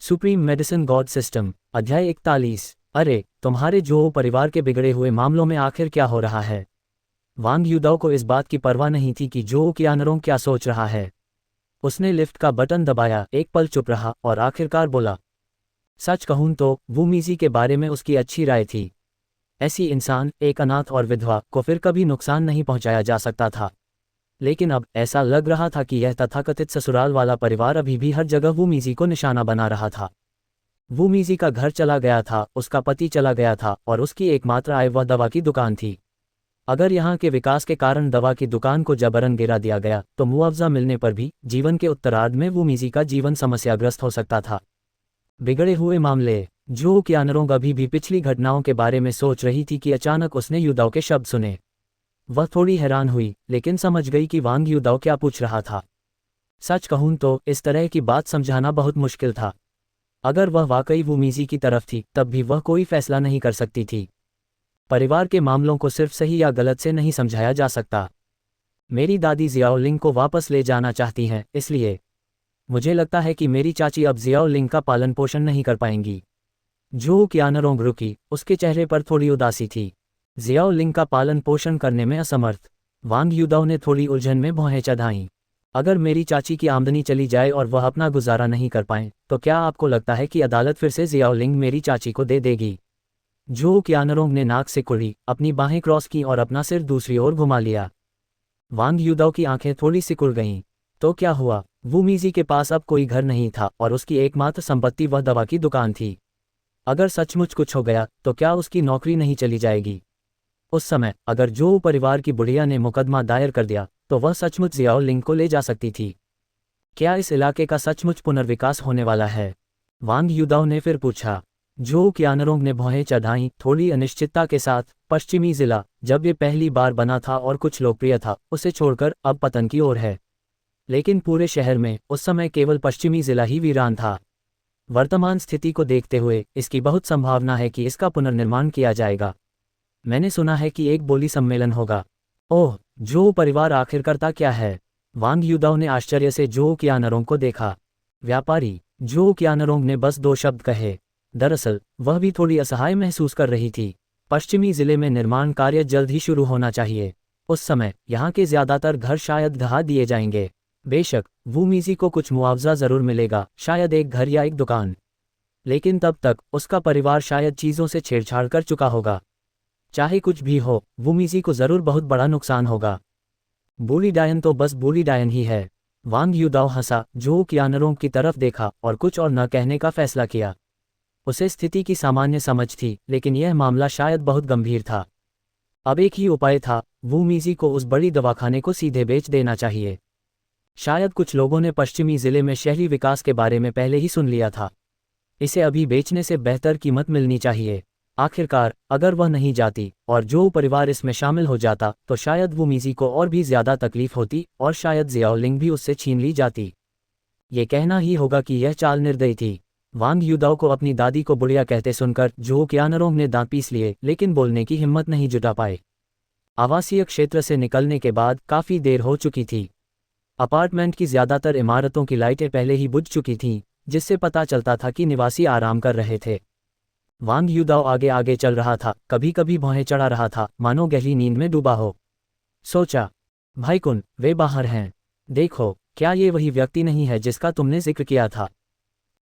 Supreme medicine God system, अध्याय 41। अरे तुम्हारे जो परिवार के बिगड़े हुए मामलों में आखिर क्या हो रहा है। वांग युदाओ को इस बात की परवाह नहीं थी कि जो कियानरोंग क्या सोच रहा है। उसने लिफ्ट का बटन दबाया, एक पल चुप रहा और आखिरकार बोला, सच कहूं तो वू मीजी के बारे में उसकी अच्छी राय थी। ऐसी इंसान, एक अनाथ और विधवा, को फिर कभी नुकसान नहीं पहुंचाया जा सकता था। लेकिन अब ऐसा लग रहा था कि यह तथाकथित ससुराल वाला परिवार अभी भी हर जगह वू मीजी को निशाना बना रहा था। वू मीजी का घर चला गया था, उसका पति चला गया था और उसकी एकमात्र आय वह दवा की दुकान थी। अगर यहाँ के विकास के कारण दवा की दुकान को जबरन गिरा दिया गया तो मुआवजा मिलने पर भी जीवन के उत्तरार्ध में वू मीजी का जीवन समस्याग्रस्त हो सकता था। बिगड़े हुए मामले। जो कियानरोंग अभी भी पिछली घटनाओं के बारे में सोच रही थी कि अचानक उसने युदाओ के शब्द सुने। वह थोड़ी हैरान हुई, लेकिन समझ गई कि वांग युदाओ क्या पूछ रहा था। सच कहूं तो इस तरह की बात समझाना बहुत मुश्किल था। अगर वह वाकई वू मीजी की तरफ थी तब भी वह कोई फैसला नहीं कर सकती थी। परिवार के मामलों को सिर्फ सही या गलत से नहीं समझाया जा सकता। मेरी दादी जियाओलिंग को वापस ले जाना चाहती हैं, इसलिए मुझे लगता है कि मेरी चाची अब जियाओलिंग का पालन पोषण नहीं कर पाएंगी। जो कियानरोंग रुकी, उसके चेहरे पर थोड़ी उदासी थी। जियाओलिंग का पालन पोषण करने में असमर्थ। वांग युदाओ ने थोड़ी उलझन में भौहें चढ़ाईं। अगर मेरी चाची की आमदनी चली जाए और वह अपना गुजारा नहीं कर पाएं, तो क्या आपको लगता है कि अदालत फिर से जियाओलिंग मेरी चाची को दे देगी? जो कियानरोंग ने नाक से कुड़ी, अपनी बाहें क्रॉस की और अपना सिर दूसरी ओर घुमा लिया। वांग युदाओ की आंखें थोड़ी सिकुड़ गईं। तो क्या हुआ? वू मीजी के पास अब कोई घर नहीं था और उसकी एकमात्र संपत्ति वह दवा की दुकान थी। अगर सचमुच कुछ हो गया तो क्या उसकी नौकरी नहीं चली जाएगी? उस समय अगर जो परिवार की बुढ़िया ने मुकदमा दायर कर दिया तो वह सचमुच जियाओलिंग को ले जा सकती थी। क्या इस इलाके का सचमुच पुनर्विकास होने वाला है? वांग युदाओ ने फिर पूछा। जो कियानरोंग ने भौहें चढ़ाईं, थोड़ी अनिश्चितता के साथ। पश्चिमी जिला, जब ये पहली बार बना था और कुछ लोकप्रिय था, उसे छोड़कर अब पतन की ओर है। लेकिन पूरे शहर में उस समय केवल पश्चिमी जिला ही वीरान था। वर्तमान स्थिति को देखते हुए इसकी बहुत संभावना है कि इसका पुनर्निर्माण किया जाएगा। मैंने सुना है कि एक बोली सम्मेलन होगा। ओह, जो परिवार आखिर करता क्या है? वांग युदाओ ने आश्चर्य से जो कियानरोंग को देखा। व्यापारी। जो कियानरोंग ने बस 2 शब्द कहे। दरअसल वह भी थोड़ी असहाय महसूस कर रही थी। पश्चिमी जिले में निर्माण कार्य जल्द ही शुरू होना चाहिए। उस समय यहाँ के ज्यादातर घर शायद ढहा दिए जाएंगे। बेशक वू मीजी को कुछ मुआवजा जरूर मिलेगा, शायद एक घर या एक दुकान। लेकिन तब तक उसका परिवार शायद चीजों से छेड़छाड़ कर चुका होगा। चाहे कुछ भी हो, वू मीजी को जरूर बहुत बड़ा नुकसान होगा। बूढ़ी डायन तो बस बूढ़ी डायन ही है। वांग युदाओ हंसा, जो कियानरोंग की तरफ देखा और कुछ और न कहने का फैसला किया। उसे स्थिति की सामान्य समझ थी, लेकिन यह मामला शायद बहुत गंभीर था। अब एक ही उपाय था, वू मीजी को उस बड़ी दवाखाने को सीधे बेच देना चाहिए। शायद कुछ लोगों ने पश्चिमी जिले में शहरी विकास के बारे में पहले ही सुन लिया था। इसे अभी बेचने से बेहतर कीमत मिलनी चाहिए। आखिरकार अगर वह नहीं जाती और जो परिवार इसमें शामिल हो जाता तो शायद वू मीजी को और भी ज्यादा तकलीफ होती और शायद जियाओलिंग भी उससे छीन ली जाती। ये कहना ही होगा कि यह चाल निर्दयी थी। वांग युदाओ को अपनी दादी को बुढ़िया कहते सुनकर जो कियानरोंग ने दांत पीस लिए, लेकिन बोलने की हिम्मत नहीं जुटा पाए। आवासीय क्षेत्र से निकलने के बाद काफी देर हो चुकी थी। अपार्टमेंट की ज्यादातर इमारतों की लाइटें पहले ही बुझ चुकी थीं, जिससे पता चलता था कि निवासी आराम कर रहे थे। वांग युदाओ आगे आगे चल रहा था, कभी कभी भौहें चढ़ा रहा था, मानो गहरी नींद में डूबा हो। सोचा, भाईकुन, वे बाहर हैं। देखो, क्या ये वही व्यक्ति नहीं है जिसका तुमने जिक्र किया था?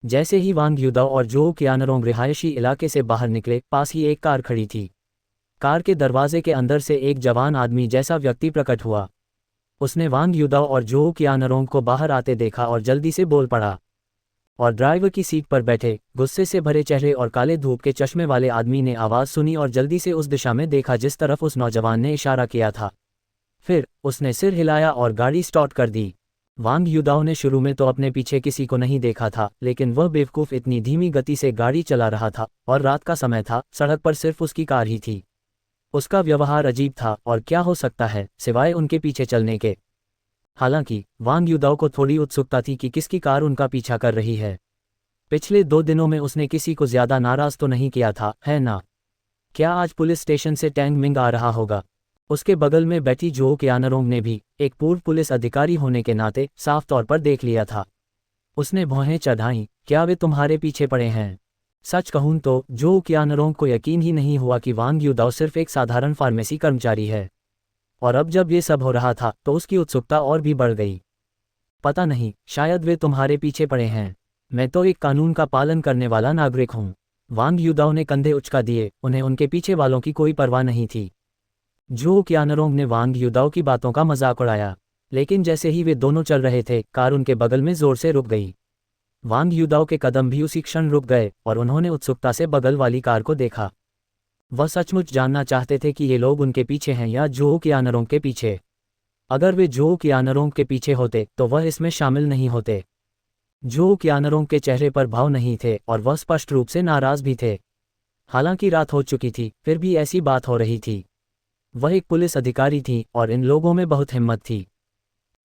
जैसे ही वांग युदाओ और जो कियानरोंग रिहायशी इलाके से बाहर निकले, पास ही एक कार खड़ी थी। कार के दरवाजे के अंदर से एक जवान आदमी जैसा व्यक्ति प्रकट हुआ। उसने वांग युदाओ और जो कियानरोंग को बाहर आते देखा और जल्दी से बोल पड़ा। और ड्राइवर की सीट पर बैठे, गुस्से से भरे चेहरे और काले धूप के चश्मे वाले आदमी ने आवाज़ सुनी और जल्दी से उस दिशा में देखा जिस तरफ उस नौजवान ने इशारा किया था। फिर उसने सिर हिलाया और गाड़ी स्टार्ट कर दी। वांग युदाओ ने शुरू में तो अपने पीछे किसी को नहीं देखा था, लेकिन वह बेवकूफ़ इतनी धीमी गति से गाड़ी चला रहा था और रात का समय था, सड़क पर सिर्फ उसकी कार ही थी। उसका व्यवहार अजीब था, और क्या हो सकता है सिवाय उनके पीछे चलने के। हालांकि वांग युदाओ को थोड़ी उत्सुकता थी कि किसकी कार उनका पीछा कर रही है। पिछले 2 दिनों में उसने किसी को ज्यादा नाराज तो नहीं किया था, है ना? क्या आज पुलिस स्टेशन से टैंग मिंग आ रहा होगा? उसके बगल में बैठी जो कियानरोंग ने भी एक पूर्व पुलिस अधिकारी होने के नाते साफ तौर पर देख लिया था। उसने भौहें चढ़ाईं, क्या वे तुम्हारे पीछे पड़े हैं? सच कहूं तो जो कियानरोंग को यकीन ही नहीं हुआ कि वांग युदाओ सिर्फ एक साधारण फार्मेसी कर्मचारी है। और अब जब ये सब हो रहा था तो उसकी उत्सुकता और भी बढ़ गई। पता नहीं, शायद वे तुम्हारे पीछे पड़े हैं। मैं तो एक कानून का पालन करने वाला नागरिक हूँ। वांग युदाओ ने कंधे उचका दिए, उन्हें उनके पीछे वालों की कोई परवाह नहीं थी। जो कियानरोंग ने वांग युदाओ की बातों का मजाक उड़ाया, लेकिन जैसे ही वे दोनों चल रहे थे, कार उनके बगल में जोर से रुक गई। वांग युदाओ के कदम भी उसी क्षण रुक गए और उन्होंने उत्सुकता से बगल वाली कार को देखा। वह सचमुच जानना चाहते थे कि ये लोग उनके पीछे हैं या जो कियानरोंग के पीछे। अगर वे जो कियानरोंग के पीछे होते तो वह इसमें शामिल नहीं होते। जो कियानरोंग के चेहरे पर भाव नहीं थे और वह स्पष्ट रूप से नाराज भी थे। हालांकि रात हो चुकी थी, फिर भी ऐसी बात हो रही थी। वह एक पुलिस अधिकारी थी और इन लोगों में बहुत हिम्मत थी।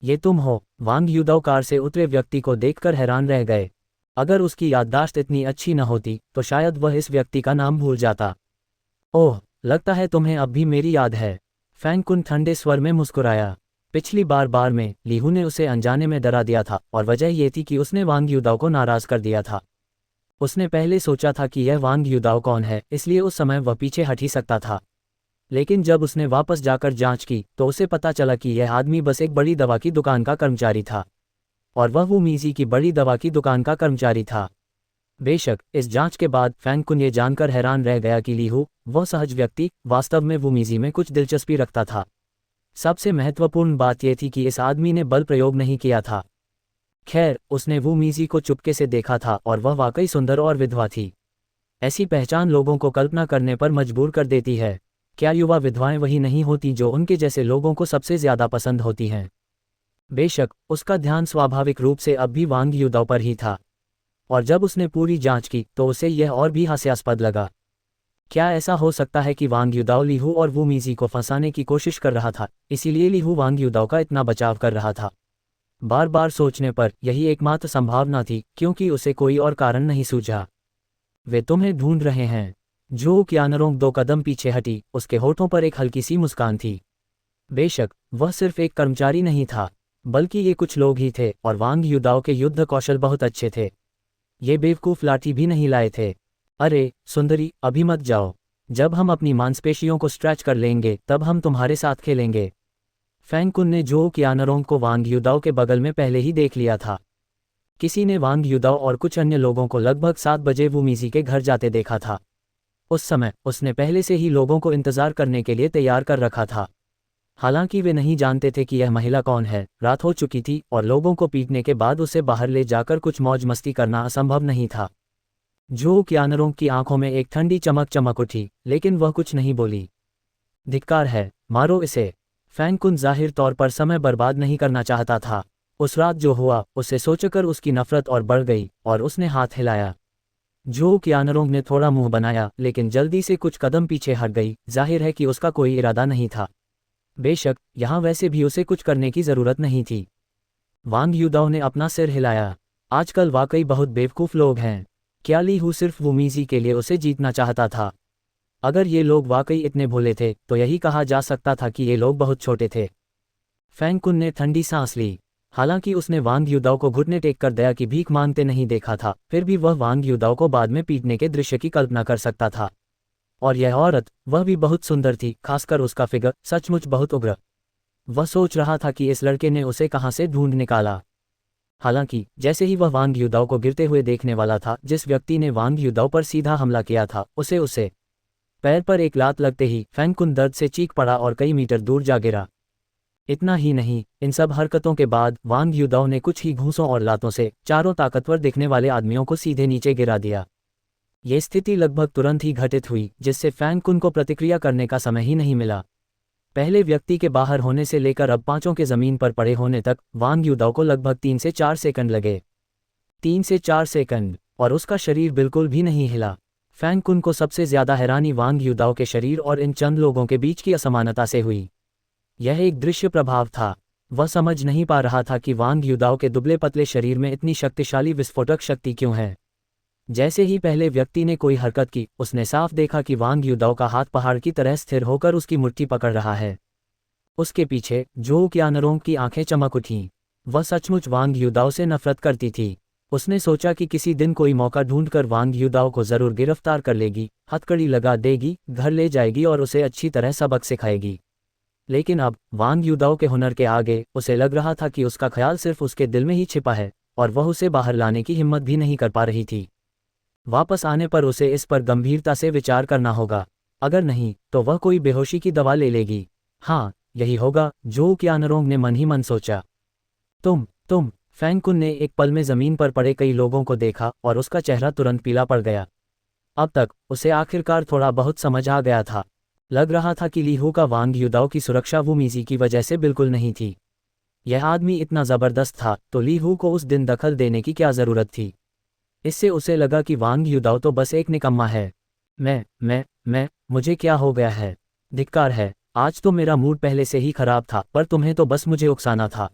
ये तुम हो? वांग युदाओ कार से उतरे व्यक्ति को देखकर हैरान रह गए। अगर उसकी याददाश्त इतनी अच्छी न होती तो शायद वह इस व्यक्ति का नाम भूल जाता। ओह, लगता है तुम्हें अब भी मेरी याद है। फैंग कुन ठंडे स्वर में मुस्कुराया। पिछली बार में लीहू ने उसे अनजाने में डरा दिया था और वजह ये थी कि उसने वांग युदाओ को नाराज कर दिया था। उसने पहले सोचा था कि यह वांग युदाओ कौन है, इसलिए उस समय वह पीछे हट ही सकता था। लेकिन जब उसने वापस जाकर जांच की तो उसे पता चला कि यह आदमी बस एक बड़ी दवा की दुकान का कर्मचारी था। और वह वो मीजी की बड़ी दवा की दुकान का कर्मचारी था। बेशक इस जांच के बाद फैंग कुन ये जानकर हैरान रह गया कि लीहू, वह सहज व्यक्ति, वास्तव में वो मीजी में कुछ दिलचस्पी रखता था। सबसे महत्वपूर्ण बात यह थी कि इस आदमी ने बल प्रयोग नहीं किया था। खैर, उसने वो मीजी को चुपके से देखा था और वह वाकई सुंदर और विधवा थी। ऐसी पहचान लोगों को कल्पना करने पर मजबूर कर देती है। क्या युवा विधवाएं वही नहीं होती जो उनके जैसे लोगों को सबसे ज्यादा पसंद होती हैं? बेशक उसका ध्यान स्वाभाविक रूप से अब भी वांग युदाओ पर ही था। और जब उसने पूरी जांच की तो उसे यह और भी हास्यास्पद लगा। क्या ऐसा हो सकता है कि वांग युदाओ लीहू और वू मीजी को फंसाने की कोशिश कर रहा था, इसीलिए लीहू वांग युदाओ का इतना बचाव कर रहा था? बार बार सोचने पर यही एकमात्र संभावना थी, क्योंकि उसे कोई और कारण नहीं सूझा। वे तुम्हें ढूंढ रहे हैं। जो कियानरोंग 2 कदम पीछे हटी, उसके होठों पर एक हल्की सी मुस्कान थी। बेशक वह सिर्फ एक कर्मचारी नहीं था, बल्कि ये कुछ लोग ही थे और वांग युदाओ के युद्ध कौशल बहुत अच्छे थे। ये बेवकूफ लाठी भी नहीं लाए थे। अरे सुंदरी, अभी मत जाओ। जब हम अपनी मांसपेशियों को स्ट्रेच कर लेंगे तब हम तुम्हारे साथ खेलेंगे। फैंग कुन ने जो कियानरोंग को वांग युदाओ के बगल में पहले ही देख लिया था। किसी ने वांग युदाओ और कुछ अन्य लोगों को लगभग 7 बजे वू मीजी के घर जाते देखा था। उस समय उसने पहले से ही लोगों को इंतजार करने के लिए तैयार कर रखा था। हालांकि वे नहीं जानते थे कि यह महिला कौन है। रात हो चुकी थी और लोगों को पीटने के बाद उसे बाहर ले जाकर कुछ मौज मस्ती करना असंभव नहीं था। जो कियानरोंग की आंखों में एक ठंडी चमक चमक उठी, लेकिन वह कुछ नहीं बोली। धिक्कार है, मारो इसे। फैंग कुन जाहिर तौर पर समय बर्बाद नहीं करना चाहता था। उस रात जो हुआ उसे सोचकर उसकी नफरत और बढ़ गई और उसने हाथ हिलाया। जो कियानरोंग ने थोड़ा मुंह बनाया, लेकिन जल्दी से कुछ कदम पीछे हट गई। जाहिर है कि उसका कोई इरादा नहीं था। बेशक यहाँ वैसे भी उसे कुछ करने की जरूरत नहीं थी। वांग युदाओ ने अपना सिर हिलाया। आजकल वाकई बहुत बेवकूफ लोग हैं। क्या लीहू सिर्फ वो मीजी के लिए उसे जीतना चाहता था? अगर ये लोग वाकई इतने भोले थे तो यही कहा जा सकता था कि ये लोग बहुत छोटे थे। फैंग कुन ने ठंडी सांस ली। हालांकि उसने वांग युदाओ को घुटने टेक कर दया की भीख मांगते नहीं देखा था, फिर भी वह वांग युदाओ को बाद में पीटने के दृश्य की कल्पना कर सकता था। और यह औरत, वह भी बहुत सुंदर थी, खासकर उसका फिगर सचमुच बहुत उग्र। वह सोच रहा था कि इस लड़के ने उसे कहां से ढूंढ निकाला। हालांकि जैसे ही वह वांग युदाओ को गिरते हुए देखने वाला था, जिस व्यक्ति ने वांग युदाओ पर सीधा हमला किया था, उसे पैर पर एक लात लगते ही फैंग कुन दर्द से चीख पड़ा और कई मीटर दूर जा गिरा। इतना ही नहीं, इन सब हरकतों के बाद वांग युदाओ ने कुछ ही घूंसों और लातों से चारों ताकतवर दिखने वाले आदमियों को सीधे नीचे गिरा दिया। ये स्थिति लगभग तुरंत ही घटित हुई, जिससे फैंग कुन को प्रतिक्रिया करने का समय ही नहीं मिला। पहले व्यक्ति के बाहर होने से लेकर अब पांचों के जमीन पर पड़े होने तक वांग युदाओ को लगभग 3 से 4 सेकंड लगे। 3 से 4 सेकंड, और उसका शरीर बिल्कुल भी नहीं हिला। फैंग कुन को सबसे ज्यादा हैरानी वांग युदाओ के शरीर और इन चंद लोगों के बीच की असमानता से हुई। यह एक दृश्य प्रभाव था। वह समझ नहीं पा रहा था कि वांग युदाओ के दुबले पतले शरीर में इतनी शक्तिशाली विस्फोटक शक्ति क्यों है। जैसे ही पहले व्यक्ति ने कोई हरकत की, उसने साफ देखा कि वांग युदाओ का हाथ पहाड़ की तरह स्थिर होकर उसकी मुट्ठी पकड़ रहा है। उसके पीछे जो कियानरोंग की आंखें चमक उठीं। वह सचमुच वांग युदाओ से नफरत करती थी। उसने सोचा कि किसी दिन कोई मौका ढूंढकर वांग युदाओ को जरूर गिरफ्तार कर लेगी, हथकड़ी लगा देगी, घर ले जाएगी और उसे अच्छी तरह सबक सिखाएगी। लेकिन अब वांग युदाओ के हुनर के आगे उसे लग रहा था कि उसका ख्याल सिर्फ उसके दिल में ही छिपा है और वह उसे बाहर लाने की हिम्मत भी नहीं कर पा रही थी। वापस आने पर उसे इस पर गंभीरता से विचार करना होगा, अगर नहीं तो वह कोई बेहोशी की दवा ले लेगी। हाँ, यही होगा, जो क्यानरोंग ने मन ही मन सोचा। तुम फैंग कुन ने एक पल में जमीन पर पड़े कई लोगों को देखा और उसका चेहरा तुरंत पीला पड़ गया। अब तक उसे आखिरकार थोड़ा बहुत समझ आ गया था। लग रहा था कि ली हू का वांग युदाओ की सुरक्षा वो मीजी की वजह से बिल्कुल नहीं थी। यह आदमी इतना जबरदस्त था तो ली हू को उस दिन दखल देने की क्या जरूरत थी। इससे उसे लगा कि वांग युदाओ तो बस एक निकम्मा है। मुझे क्या हो गया है? धिक्कार है, आज तो मेरा मूड पहले से ही खराब था, पर तुम्हें तो बस मुझे उकसाना था।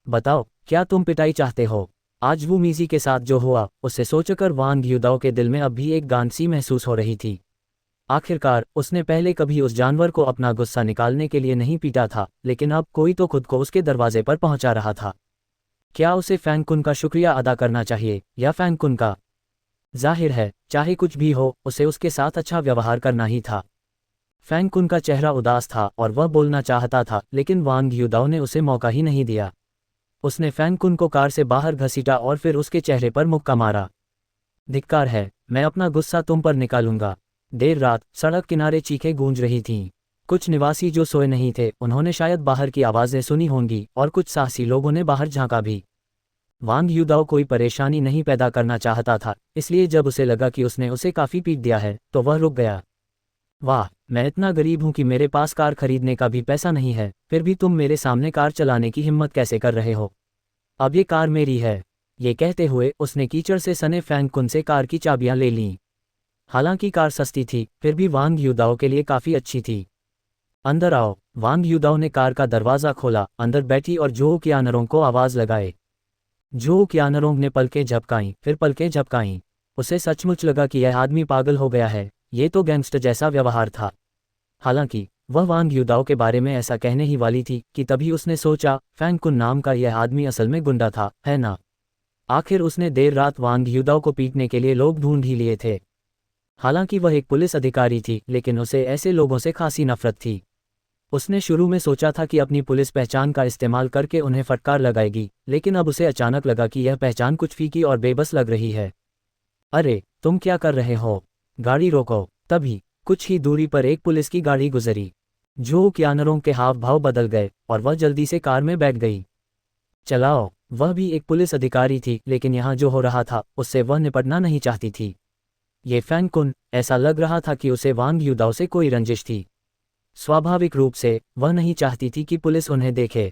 बताओ, क्या तुम पिटाई चाहते हो? आज वो मीजी के साथ जो हुआ उसे सोचकर वांग युदाओ के दिल में अब भी एक गांठ सी महसूस हो रही थी। आखिरकार उसने पहले कभी उस जानवर को अपना गुस्सा निकालने के लिए नहीं पीटा था, लेकिन अब कोई तो खुद को उसके दरवाजे पर पहुंचा रहा था। क्या उसे फैंग कुन का शुक्रिया अदा करना चाहिए या फैंग कुन का? जाहिर है, चाहे कुछ भी हो, उसे उसके साथ अच्छा व्यवहार करना ही था। फैंग कुन का चेहरा उदास था और वह बोलना चाहता था, लेकिन वांग युदाओ ने उसे मौका ही नहीं दिया। उसने फैंग कुन को कार से बाहर घसीटा और फिर उसके चेहरे पर मुक्का मारा। धिक्कार है, मैं अपना गुस्सा तुम पर निकालूंगा। देर रात सड़क किनारे चीखें गूंज रही थीं। कुछ निवासी जो सोए नहीं थे उन्होंने शायद बाहर की आवाज़ें सुनी होंगी और कुछ साहसी लोगों ने बाहर झांका भी। वांग युदाओ कोई परेशानी नहीं पैदा करना चाहता था, इसलिए जब उसे लगा कि उसने उसे काफ़ी पीट दिया है तो वह रुक गया। वाह, मैं इतना गरीब हूं कि मेरे पास कार खरीदने का भी पैसा नहीं है, फिर भी तुम मेरे सामने कार चलाने की हिम्मत कैसे कर रहे हो? अब ये कार मेरी है। ये कहते हुए उसने कीचड़ से सने फैंग कुन से कार की चाबियां ले लीं। हालांकि कार सस्ती थी, फिर भी वांग युदाओ के लिए काफ़ी अच्छी थी। अंदर आओ। वांग युदाओ ने कार का दरवाज़ा खोला, अंदर बैठी और जो क्यानरोंग को आवाज़ लगाए। जो क्यानरोंग ने पलकें झपकाईं, फिर पलकें झपकाईं। उसे सचमुच लगा कि यह आदमी पागल हो गया है, ये तो गैंगस्टर जैसा व्यवहार था। हालांकि वह वांग युदाओ के बारे में ऐसा कहने ही वाली थी कि तभी उसने सोचा, फैंग कुन नाम का यह आदमी असल में गुंडा था, है ना? आखिर उसने देर रात वांग युदाओ को पीटने के लिए लोग ढूंढ ही लिए थे। हालांकि वह एक पुलिस अधिकारी थी, लेकिन उसे ऐसे लोगों से खासी नफरत थी। उसने शुरू में सोचा था कि अपनी पुलिस पहचान का इस्तेमाल करके उन्हें फटकार लगाएगी, लेकिन अब उसे अचानक लगा कि यह पहचान कुछ फीकी और बेबस लग रही है। अरे, तुम क्या कर रहे हो? गाड़ी रोको। तभी कुछ ही दूरी पर एक पुलिस की गाड़ी गुजरी। जो क्यानरोंग के हाव भाव बदल गए और वह जल्दी से कार में बैठ गई। चलाओ। वह भी एक पुलिस अधिकारी थी, लेकिन यहाँ जो हो रहा था उससे वह निपटना नहीं चाहती थी। ये फैंग कुन, ऐसा लग रहा था कि उसे वांग युदाओ से कोई रंजिश थी। स्वाभाविक रूप से वह नहीं चाहती थी कि पुलिस उन्हें देखे।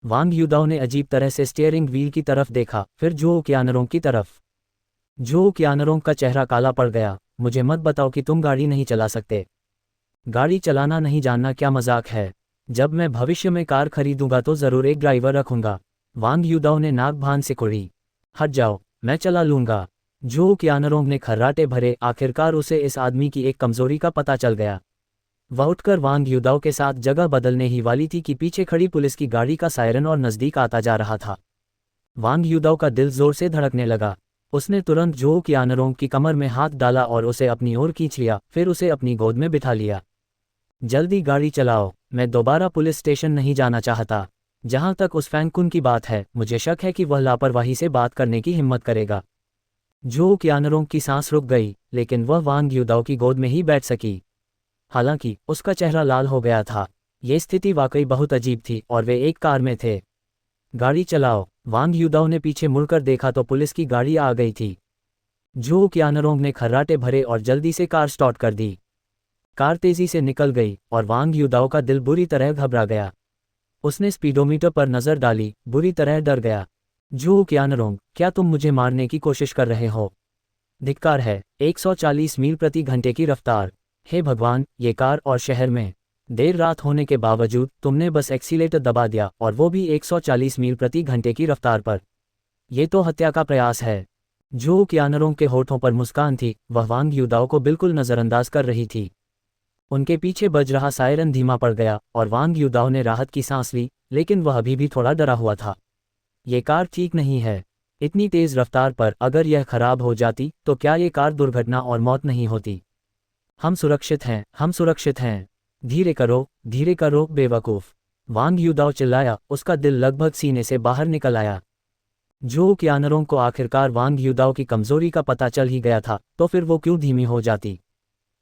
वांग युदाओ ने अजीब तरह से स्टीयरिंग व्हील की तरफ देखा, फिर जो क्यानरोंग की तरफ। जो क्यानरोंग का चेहरा काला पड़ गया। मुझे मत बताओ कि तुम गाड़ी नहीं चला सकते। गाड़ी चलाना नहीं जानना क्या मजाक है? जब मैं भविष्य में कार खरीदूंगा तो जरूर एक ड्राइवर रखूंगा। वांग युदाओ ने नाक भान से कुड़ी। हट जाओ, मैं चला लूंगा। जो क्यानरोंग ने खर्राटे भरे। आखिरकार उसे इस आदमी की एक कमजोरी का पता चल गया। वह उठकर वांग युदाओ के साथ जगह बदलने ही वाली थी कि पीछे खड़ी पुलिस की गाड़ी का सायरन और नजदीक आता जा रहा था। वांग युदाओ का दिल जोर से धड़कने लगा। उसने तुरंत जो क्यानरोंग की कमर में हाथ डाला और उसे अपनी ओर खींच लिया, फिर उसे अपनी गोद में बिठा लिया। जल्दी गाड़ी चलाओ, मैं दोबारा पुलिस स्टेशन नहीं जाना चाहता। जहां तक उस फैंग कुन की बात है, मुझे शक है कि वह लापरवाही से बात करने की हिम्मत करेगा। जो क्यानरोंग की सांस रुक गई, लेकिन वह वांग युदाओ की गोद में ही बैठ सकी। हालांकि उसका चेहरा लाल हो गया था। ये स्थिति वाकई बहुत अजीब थी और वे एक कार में थे। गाड़ी चलाओ। वांग युदाओ ने पीछे मुड़कर देखा तो पुलिस की गाड़ी आ गई थी। जो क्यानरोंग ने खर्राटे भरे और जल्दी से कार स्टार्ट कर दी। कार तेजी से निकल गई और वांग युदाओ का दिल बुरी तरह घबरा गया। उसने स्पीडोमीटर पर नजर डाली, बुरी तरह डर गया। जो क्यानरोंग, क्या तुम मुझे मारने की कोशिश कर रहे हो? धिक्कार है, 140 मील प्रति घंटे की रफ्तार। हे भगवान, ये कार और शहर में। देर रात होने के बावजूद तुमने बस एक्सीलेटर दबा दिया, और वो भी 140 मील प्रति घंटे की रफ्तार पर। यह तो हत्या का प्रयास है। जो क्यानरोंग के होठों पर मुस्कान थी, वह वांग युदाओ को बिल्कुल नज़रअंदाज कर रही थी। उनके पीछे बज रहा सायरन धीमा पड़ गया और वांग युदाओ ने राहत की सांस ली, लेकिन वह अभी भी थोड़ा डरा हुआ था। ये कार ठीक नहीं है। इतनी तेज रफ्तार पर अगर यह खराब हो जाती तो क्या ये कार दुर्घटना और मौत नहीं होती? हम सुरक्षित हैं, हम सुरक्षित हैं। धीरे करो बेवकूफ़। वांग युदाओ चिल्लाया, उसका दिल लगभग सीने से बाहर निकल आया। जो कियानरों को आखिरकार वांग युदाओ की कमजोरी का पता चल ही गया था, तो फिर वो क्यों धीमी हो जाती?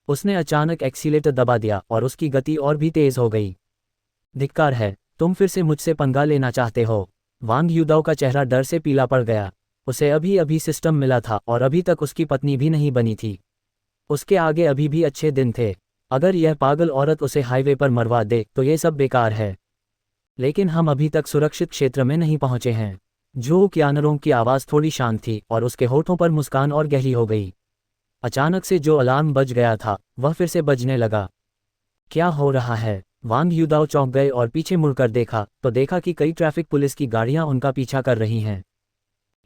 उसने अचानक एक्सीलेटर दबा दिया और उसकी गति और भी तेज हो गई। धिक्कार है, तुम फिर से मुझसे पंगा लेना चाहते हो। वांग युदाओ का चेहरा डर से पीला पड़ गया। उसे अभी अभी सिस्टम मिला था और अभी तक उसकी पत्नी भी नहीं बनी थी। उसके आगे अभी भी अच्छे दिन थे। अगर यह पागल औरत उसे हाईवे पर मरवा दे तो ये सब बेकार है। लेकिन हम अभी तक सुरक्षित क्षेत्र में नहीं पहुंचे हैं। जो कियानरों की आवाज़ थोड़ी शांत थी और उसके होठों पर मुस्कान और गहरी हो गई। अचानक से जो अलार्म बज गया था वह फिर से बजने लगा। क्या हो रहा है? वांग युदाओ चौंक गए और पीछे मुड़कर देखा तो देखा कि कई ट्रैफिक पुलिस की गाड़ियां उनका पीछा कर रही हैं।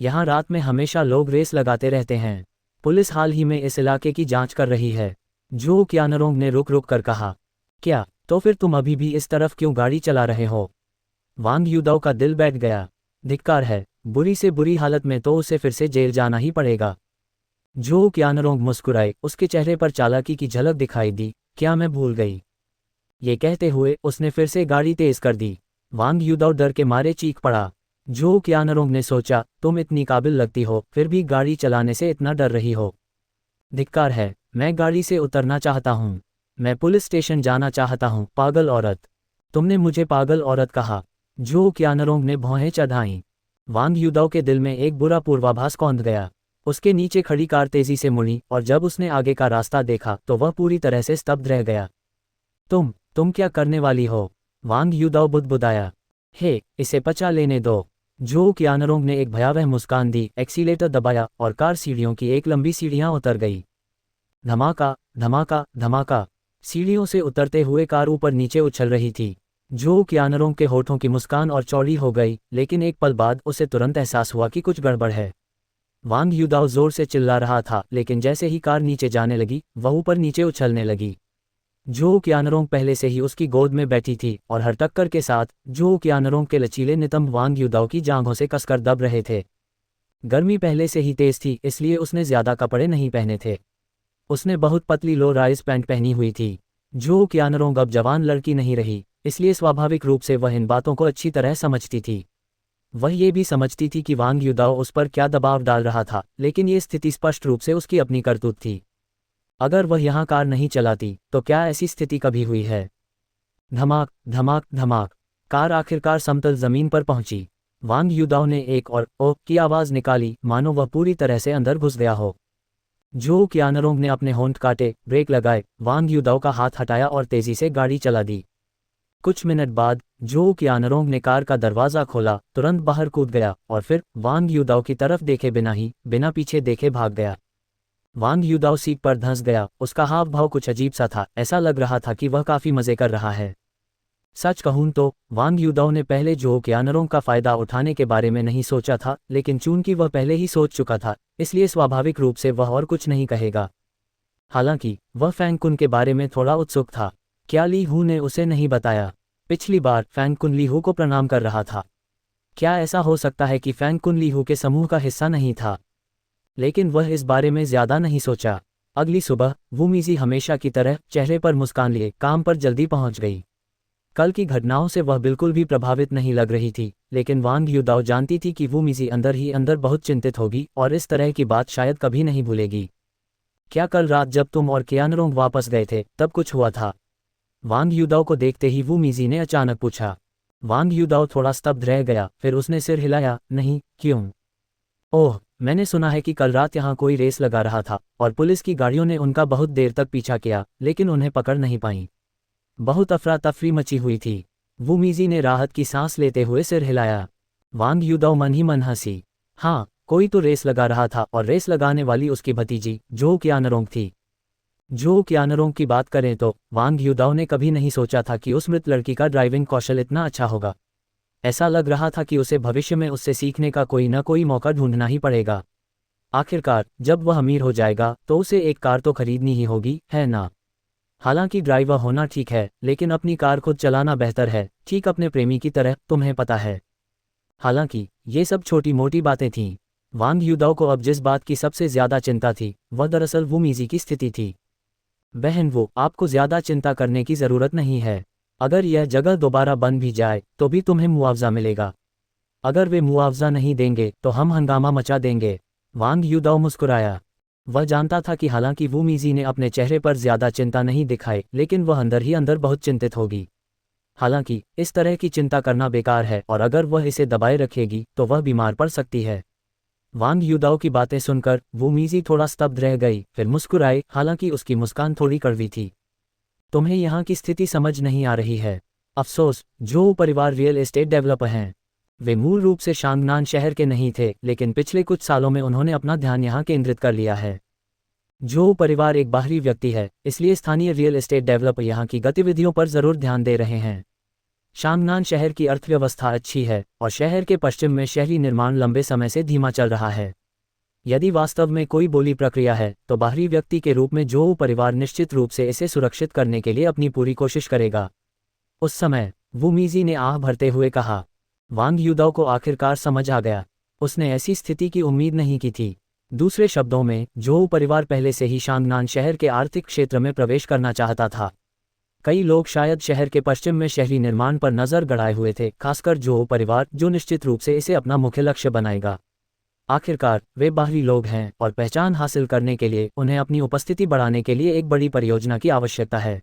यहाँ रात में हमेशा लोग रेस लगाते रहते हैं। पुलिस हाल ही में इस इलाके की जांच कर रही है। जो कियानरोंग ने रुक रुक कर कहा। क्या? तो फिर तुम अभी भी इस तरफ क्यों गाड़ी चला रहे हो? वांग युदाओ का दिल बैठ गया। धिक्कार है, बुरी से बुरी हालत में तो उसे फिर से जेल जाना ही पड़ेगा। जो कियानरोंग मुस्कुराए, उसके चेहरे पर चालाकी की झलक दिखाई दी। क्या मैं भूल गई? ये कहते हुए उसने फिर से गाड़ी तेज कर दी। वांग युदाओ डर के मारे चीख पड़ा। जो कियानरोंग ने सोचा, तुम इतनी काबिल लगती हो फिर भी गाड़ी चलाने से इतना डर रही हो। धिक्कार है, मैं गाड़ी से उतरना चाहता हूँ। मैं पुलिस स्टेशन जाना चाहता हूँ। पागल औरत, तुमने मुझे पागल औरत कहा। जो कियानरोंग ने भौहें चढ़ाईं। वांग युदाओ के दिल में एक बुरा पूर्वाभास कौंध गया। उसके नीचे खड़ी कार तेजी से मुड़ी और जब उसने आगे का रास्ता देखा तो वह पूरी तरह से स्तब्ध रह गया। तुम क्या करने वाली हो? वांग युदाओ बुदबुदाया। हे, इसे पचा लेने दो। जो कियानरोंग ने एक भयावह मुस्कान दी, एक्सीलेटर दबाया और कार सीढ़ियों की एक लंबी सीढ़ियां उतर गई। धमाका, धमाका, धमाका। सीढ़ियों से उतरते हुए कार ऊपर नीचे उछल रही थी। जो कियानरोंग के होठों की मुस्कान और चौड़ी हो गई, लेकिन एक पल बाद उसे तुरंत एहसास हुआ कि कुछ गड़बड़ है। वांग युदाओ जोर से चिल्ला रहा था, लेकिन जैसे ही कार नीचे जाने लगी वह ऊपर नीचे उछलने लगी। जो कियानरोंग पहले से ही उसकी गोद में बैठी थी और हर टक्कर के साथ जो कियानरोंग के लचीले नितंब वांग युदाओ की जांघों से कसकर दब रहे थे। गर्मी पहले से ही तेज थी, इसलिए उसने ज्यादा कपड़े नहीं पहने थे। उसने बहुत पतली लो राइज पैंट पहनी हुई थी। जो कियानरोंग अब जवान लड़की नहीं रही, इसलिए स्वाभाविक रूप से वह इन बातों को अच्छी तरह समझती थी। वह ये भी समझती थी कि वांग युदाओ उस पर क्या दबाव डाल रहा था, लेकिन ये स्थिति स्पष्ट रूप से उसकी अपनी करतूत थी। अगर वह यहाँ कार नहीं चलाती तो क्या ऐसी स्थिति कभी हुई है? धमाक, धमाक, धमाक। कार आखिरकार समतल जमीन पर पहुंची। वांग युदाओ ने एक और ओह की आवाज निकाली, मानो वह पूरी तरह से अंदर घुस गया हो। जो कियानरोंग ने अपने होंठ काटे, ब्रेक लगाए, वांग युदाओ का हाथ हटाया और तेजी से गाड़ी चला दी। कुछ मिनट बाद जो कियानरोंग ने कार का दरवाज़ा खोला, तुरंत बाहर कूद गया और फिर वांग युदाओ की तरफ देखे बिना पीछे देखे भाग गया। वांग युदाओ सीट पर धंस गया। उसका हाव भाव कुछ अजीब सा था, ऐसा लग रहा था कि वह काफ़ी मज़े कर रहा है। सच कहूँ तो वांग युदाओ ने पहले जो कियानरोंग का फ़ायदा उठाने के बारे में नहीं सोचा था, लेकिन चूंकि वह पहले ही सोच चुका था, इसलिए स्वाभाविक रूप से वह और कुछ नहीं कहेगा। हालांकि वह फैंग कुन के बारे में थोड़ा उत्सुक था। क्या ली हू ने उसे नहीं बताया? पिछली बार फैंग कुन ली हू को प्रणाम कर रहा था। क्या ऐसा हो सकता है कि फैंग कुन ली हू के समूह का हिस्सा नहीं था? लेकिन वह इस बारे में ज्यादा नहीं सोचा। अगली सुबह वू मीजी हमेशा की तरह चेहरे पर मुस्कान लिए काम पर जल्दी पहुंच गई। कल की घटनाओं से वह बिल्कुल भी प्रभावित नहीं लग रही थी, लेकिन वांग युदाओ जानती थी कि वू मीजी अंदर ही अंदर बहुत चिंतित होगी और इस तरह की बात शायद कभी नहीं भूलेगी। क्या कल रात जब तुम और कियानरोंग वापस गए थे तब कुछ हुआ था? वांग युदाओ को देखते ही वू मीजी ने अचानक पूछा। वांग युदाओ थोड़ा स्तब्ध रह गया, फिर उसने सिर हिलाया। नहीं, क्यों? ओह, मैंने सुना है कि कल रात यहाँ कोई रेस लगा रहा था और पुलिस की गाड़ियों ने उनका बहुत देर तक पीछा किया, लेकिन उन्हें पकड़ नहीं पाई। बहुत अफरा तफरी मची हुई थी। वू मीजी ने राहत की सांस लेते हुए सिर हिलाया। वांग युदाओ मन ही मन हंसी। हाँ, कोई तो रेस लगा रहा था और रेस लगाने वाली उसकी भतीजी जो कियानरोंग थी। जो कियानरोंग की बात करें तो वांग युदाओ ने कभी नहीं सोचा था कि उस मृत लड़की का ड्राइविंग कौशल इतना अच्छा होगा। ऐसा लग रहा था कि उसे भविष्य में उससे सीखने का कोई न कोई मौका ढूंढना ही पड़ेगा। आखिरकार जब वह अमीर हो जाएगा तो उसे एक कार तो खरीदनी ही होगी, है ना? हालांकि ड्राइवर होना ठीक है, लेकिन अपनी कार खुद चलाना बेहतर है, ठीक अपने प्रेमी की तरह, तुम्हें पता है। हालांकि ये सब छोटी मोटी बातें थीं। वांग युदाओ को अब जिस बात की सबसे ज्यादा चिंता थी वह दरअसल वू मीजी की स्थिति थी। बहन वो, आपको ज्यादा चिंता करने की जरूरत नहीं है। अगर यह जगह दोबारा बन भी जाए तो भी तुम्हें मुआवजा मिलेगा। अगर वे मुआवजा नहीं देंगे तो हम हंगामा मचा देंगे। वांग युदाओ मुस्कुराया। वह जानता था कि हालांकि वू मीजी ने अपने चेहरे पर ज्यादा चिंता नहीं दिखाई, लेकिन वह अंदर ही अंदर बहुत चिंतित होगी। हालांकि इस तरह की चिंता करना बेकार है और अगर वह इसे दबाए रखेगी तो वह बीमार पड़ सकती है। वांग युदाओ की बातें सुनकर वू मीजी थोड़ा स्तब्ध रह गई, फिर मुस्कुराई, हालांकि उसकी मुस्कान थोड़ी कड़वी थी। तुम्हें यहाँ की स्थिति समझ नहीं आ रही है। अफसोस, जो परिवार रियल एस्टेट डेवलपर हैं, वे मूल रूप से शांगनान शहर के नहीं थे, लेकिन पिछले कुछ सालों में उन्होंने अपना ध्यान यहाँ केंद्रित कर लिया है। जो परिवार एक बाहरी व्यक्ति है, इसलिए स्थानीय रियल एस्टेट डेवलपर यहाँ की गतिविधियों पर जरूर ध्यान दे रहे हैं। शांगनान शहर की अर्थव्यवस्था अच्छी है और शहर के पश्चिम में शहरी निर्माण लंबे समय से धीमा चल रहा है। यदि वास्तव में कोई बोली प्रक्रिया है तो बाहरी व्यक्ति के रूप में जो परिवार निश्चित रूप से इसे सुरक्षित करने के लिए अपनी पूरी कोशिश करेगा। उस समय वू मीजी ने आह भरते हुए कहा। वांग युदाओ को आखिरकार समझ आ गया। उसने ऐसी स्थिति की उम्मीद नहीं की थी। दूसरे शब्दों में, जो परिवार पहले से ही शांगनान शहर के आर्थिक क्षेत्र में प्रवेश करना चाहता था। कई लोग शायद शहर के पश्चिम में शहरी निर्माण पर नजर गड़ाए हुए थे, खासकर जो परिवार जो निश्चित रूप से इसे अपना मुख्य लक्ष्य बनाएगा। आखिरकार वे बाहरी लोग हैं और पहचान हासिल करने के लिए उन्हें अपनी उपस्थिति बढ़ाने के लिए एक बड़ी परियोजना की आवश्यकता है।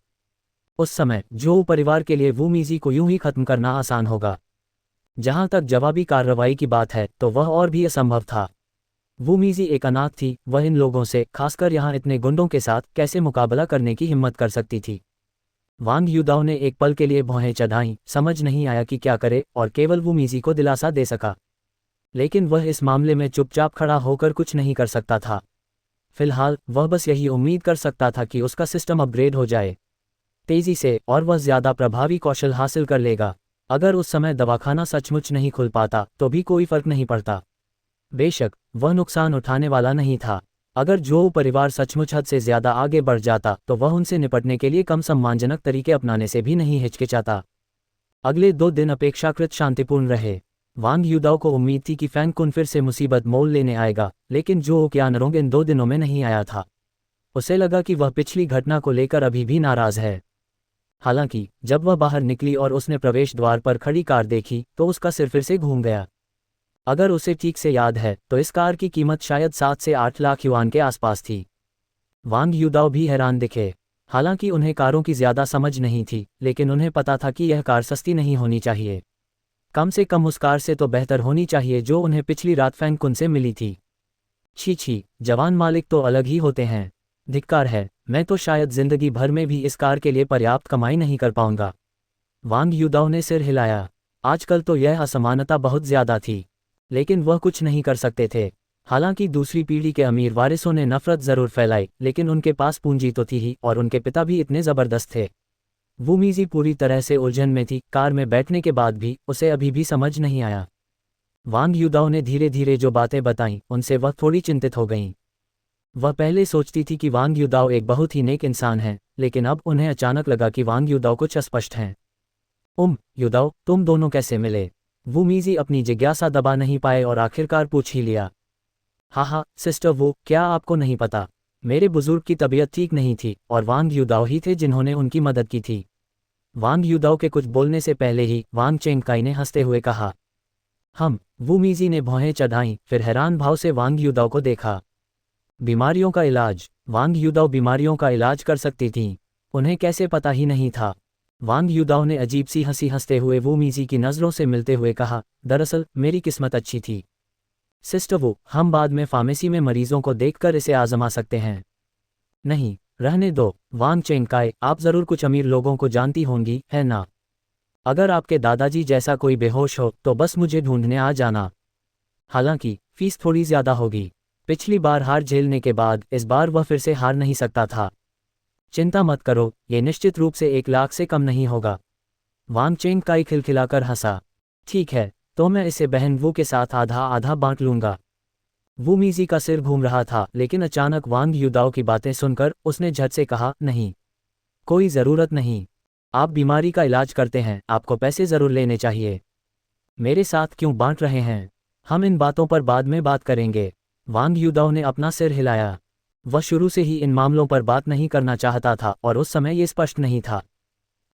उस समय जो परिवार के लिए वू मीजी को यूं ही खत्म करना आसान होगा। जहां तक जवाबी कार्रवाई की बात है तो वह और भी असंभव था। वू मीजी एक अनाथ थी, वह इन लोगों से, खासकर यहाँ इतने गुंडों के साथ कैसे मुकाबला करने की हिम्मत कर सकती थी। वांग युदाओ ने एक पल के लिए भौहें चढ़ाईं, समझ नहीं आया कि क्या करे और केवल वू मीजी को दिलासा दे सका। लेकिन वह इस मामले में चुपचाप खड़ा होकर कुछ नहीं कर सकता था। फिलहाल वह बस यही उम्मीद कर सकता था कि उसका सिस्टम अपग्रेड हो जाए तेजी से और वह ज्यादा प्रभावी कौशल हासिल कर लेगा। अगर उस समय दवाखाना सचमुच नहीं खुल पाता तो भी कोई फर्क नहीं पड़ता। बेशक वह नुकसान उठाने वाला नहीं था। अगर जो परिवार सचमुच हद से ज्यादा आगे बढ़ जाता तो वह उनसे निपटने के लिए कम सम्मानजनक तरीके अपनाने से भी नहीं हिचकिचाता। अगले 2 दिन अपेक्षाकृत शांतिपूर्ण रहे। वांग युदाओ को उम्मीद थी कि फैंग कुन फिर से मुसीबत मोल लेने आएगा, लेकिन जो क्यानरोंग इन 2 दिनों में नहीं आया था। उसे लगा कि वह पिछली घटना को लेकर अभी भी नाराज है। हालांकि जब वह बाहर निकली और उसने प्रवेश द्वार पर खड़ी कार देखी तो उसका सिर फिर से घूम गया। अगर उसे ठीक से याद है तो इस कार की कीमत शायद 7 से 8 लाख युआन के आसपास थी। वांग युदाओ भी हैरान दिखे। हालांकि उन्हें कारों की ज्यादा समझ नहीं थी, लेकिन उन्हें पता था कि यह कार सस्ती नहीं होनी चाहिए। कम से कम उस कार से तो बेहतर होनी चाहिए जो उन्हें पिछली रात फैंग कुन से मिली थी। छी छी, जवान मालिक तो अलग ही होते हैं। धिक्कार है, मैं तो शायद जिंदगी भर में भी इस कार के लिए पर्याप्त कमाई नहीं कर पाऊंगा। वांग युदाओ ने सिर हिलाया। आजकल तो यह असमानता बहुत ज्यादा थी, लेकिन वह कुछ नहीं कर सकते थे। हालांकि दूसरी पीढ़ी के अमीर वारिसों ने नफरत जरूर फैलाई, लेकिन उनके पास पूंजी तो थी ही और उनके पिता भी इतने जबरदस्त थे। वू मीजी पूरी तरह से उलझन में थी। कार में बैठने के बाद भी उसे अभी भी समझ नहीं आया। वांग युदाओ ने धीरे धीरे जो बातें बताईं उनसे वह थोड़ी चिंतित हो गईं। वह पहले सोचती थी कि वांग युदाओ एक बहुत ही नेक इंसान है, लेकिन अब उन्हें अचानक लगा कि वांग युदाओ कुछ अस्पष्ट हैं। युदाओ, तुम दोनों कैसे मिले? वू मीजी अपनी जिज्ञासा दबा नहीं पाए और आखिरकार पूछ ही लिया। हाँ, सिस्टर वो, क्या आपको नहीं पता? मेरे बुजुर्ग की तबीयत ठीक नहीं थी और वांग युदाओ ही थे जिन्होंने उनकी मदद की थी। वांग युदाओ के कुछ बोलने से पहले ही वांग चेंगकाई ने हंसते हुए कहा। वू मीजी ने भौहें चढ़ाईं, फिर हैरान भाव से वांग युदाओ को देखा। बीमारियों का इलाज? वांग युदाओ बीमारियों का इलाज कर सकती थीं। उन्हें कैसे पता ही नहीं था? वांग युदाओ ने अजीब सी हंसी हंसते हुए वू मीजी की नज़रों से मिलते हुए कहा, दरअसल मेरी किस्मत अच्छी थी सिस्टर वो, हम बाद में फार्मेसी में मरीजों को देखकर इसे आजमा सकते हैं। नहीं, रहने दो। वांग चेंगकाई, आप जरूर कुछ अमीर लोगों को जानती होंगी, है ना? अगर आपके दादाजी जैसा कोई बेहोश हो तो बस मुझे ढूंढने आ जाना। हालांकि फीस थोड़ी ज्यादा होगी। पिछली बार हार झेलने के बाद इस बार वह फिर से हार नहीं सकता था। चिंता मत करो, ये निश्चित रूप से 1 लाख से कम नहीं होगा। वांग चेंगकाई खिलखिलाकर हंसा। ठीक है, तो मैं इसे बहन वू के साथ आधा आधा बांट लूंगा। वू मीजी का सिर घूम रहा था, लेकिन अचानक वांग युदाओ की बातें सुनकर उसने झट से कहा, नहीं, कोई ज़रूरत नहीं। आप बीमारी का इलाज करते हैं, आपको पैसे ज़रूर लेने चाहिए। मेरे साथ क्यों बांट रहे हैं? हम इन बातों पर बाद में बात करेंगे। वांग युदाओ ने अपना सिर हिलाया। वह शुरू से ही इन मामलों पर बात नहीं करना चाहता था और उस समय ये स्पष्ट नहीं था।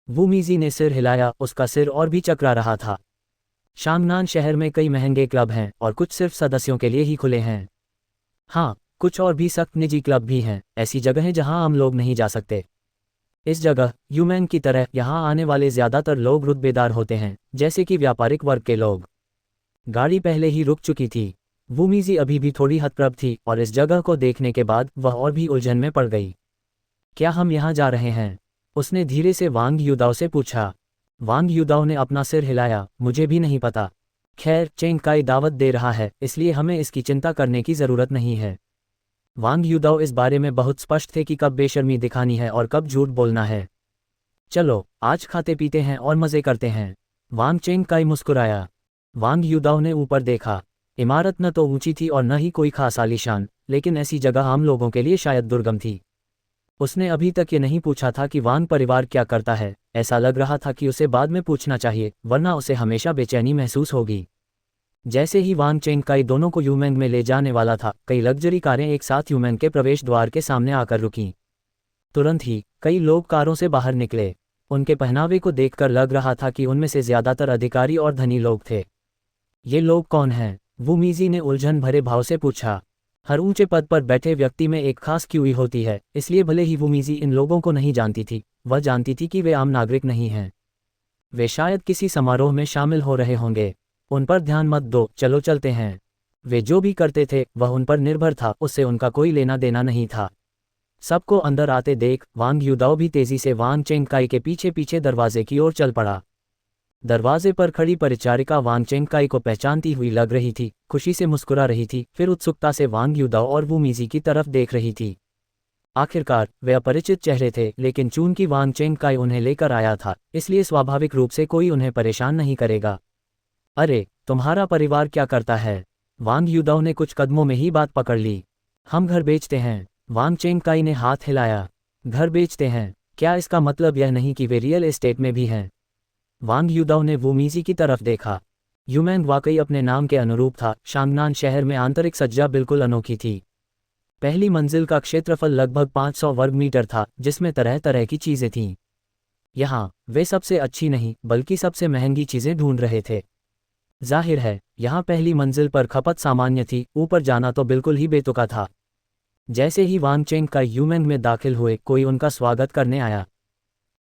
वू मीजी ने सिर हिलाया, उसका सिर और भी चकरा रहा था। शांगनान शहर में कई महंगे क्लब हैं और कुछ सिर्फ सदस्यों के लिए ही खुले हैं। हाँ, कुछ और भी सख्त निजी क्लब भी हैं, ऐसी जगहें जहां आम लोग नहीं जा सकते। इस जगह यूमैन की तरह यहाँ आने वाले ज़्यादातर लोग रुतबेदार होते हैं, जैसे कि व्यापारिक वर्ग के लोग। गाड़ी पहले ही रुक चुकी थी। वूमीजी अभी भी थोड़ी हतप्रभ थी और इस जगह को देखने के बाद वह और भी उलझन में पड़ गई। क्या हम यहाँ जा रहे हैं? उसने धीरे से वांग युदाओ से पूछा। वांग युदाओ ने अपना सिर हिलाया, मुझे भी नहीं पता। खैर, चेंग काई दावत दे रहा है, इसलिए हमें इसकी चिंता करने की ज़रूरत नहीं है। वांग युदाओ इस बारे में बहुत स्पष्ट थे कि कब बेशर्मी दिखानी है और कब झूठ बोलना है। चलो, आज खाते पीते हैं और मज़े करते हैं। वांग चेंग काई मुस्कुराया। वांग युदाओ ने ऊपर देखा। इमारत न तो ऊंची थी और न ही कोई खास आलीशान, लेकिन ऐसी जगह आम लोगों के लिए शायद दुर्गम थी। उसने अभी तक ये नहीं पूछा था कि वांग परिवार क्या करता है। ऐसा लग रहा था कि उसे बाद में पूछना चाहिए, वरना उसे हमेशा बेचैनी महसूस होगी। जैसे ही वांग चेंग काई दोनों को यूमेंग में ले जाने वाला था, कई लग्जरी कारें एक साथ यूमेंग के प्रवेश द्वार के सामने आकर रुकीं। तुरंत ही कई लोग कारों से बाहर निकले। उनके पहनावे को देखकर लग रहा था कि उनमें से ज़्यादातर अधिकारी और धनी लोग थे। ये लोग कौन हैं? वूमीजी ने उलझन भरे भाव से पूछा। हर ऊंचे पद पर बैठे व्यक्ति में एक खास क्यूई होती है, इसलिए भले ही वूमीजी इन लोगों को नहीं जानती थी, वह जानती थी कि वे आम नागरिक नहीं हैं। वे शायद किसी समारोह में शामिल हो रहे होंगे। उन पर ध्यान मत दो, चलो चलते हैं। वे जो भी करते थे वह उन पर निर्भर था, उससे उनका कोई लेना देना नहीं था। सबको अंदर आते देख वांग युदाओ भी तेजी से वांग चेंग काई के पीछे पीछे दरवाजे की ओर चल पड़ा। दरवाजे पर खड़ी परिचारिका वांग चेंग काई को पहचानती हुई लग रही थी, खुशी से मुस्कुरा रही थी, फिर उत्सुकता से वांग युदाओ और वूमीजी की तरफ देख रही थी। आखिरकार वे अपरिचित चेहरे थे, लेकिन चूंकि वांग चेंग काई उन्हें लेकर आया था, इसलिए स्वाभाविक रूप से कोई उन्हें परेशान नहीं करेगा। अरे, तुम्हारा परिवार क्या करता है? वांग युदाओ ने कुछ कदमों में ही बात पकड़ ली। हम घर बेचते हैं। वांग चेंग काई ने हाथ हिलाया। घर बेचते हैं? क्या इसका मतलब यह नहीं कि वे रियल एस्टेट में भी हैं? वांग युदाओ ने वूमीजी की तरफ देखा। यूमैंग वाकई अपने नाम के अनुरूप था। शांगनान शहर में आंतरिक सज्जा बिल्कुल अनोखी थी। पहली मंजिल का क्षेत्रफल लगभग 500 वर्ग मीटर था, जिसमें तरह तरह की चीज़ें थीं। यहाँ वे सबसे अच्छी नहीं बल्कि सबसे महंगी चीज़ें ढूंढ रहे थे। जाहिर है, यहाँ पहली मंजिल पर खपत सामान्य थी, ऊपर जाना तो बिल्कुल ही बेतुका था। जैसे ही वांग चेंग काई यूमैंग में दाखिल हुए, कोई उनका स्वागत करने आया।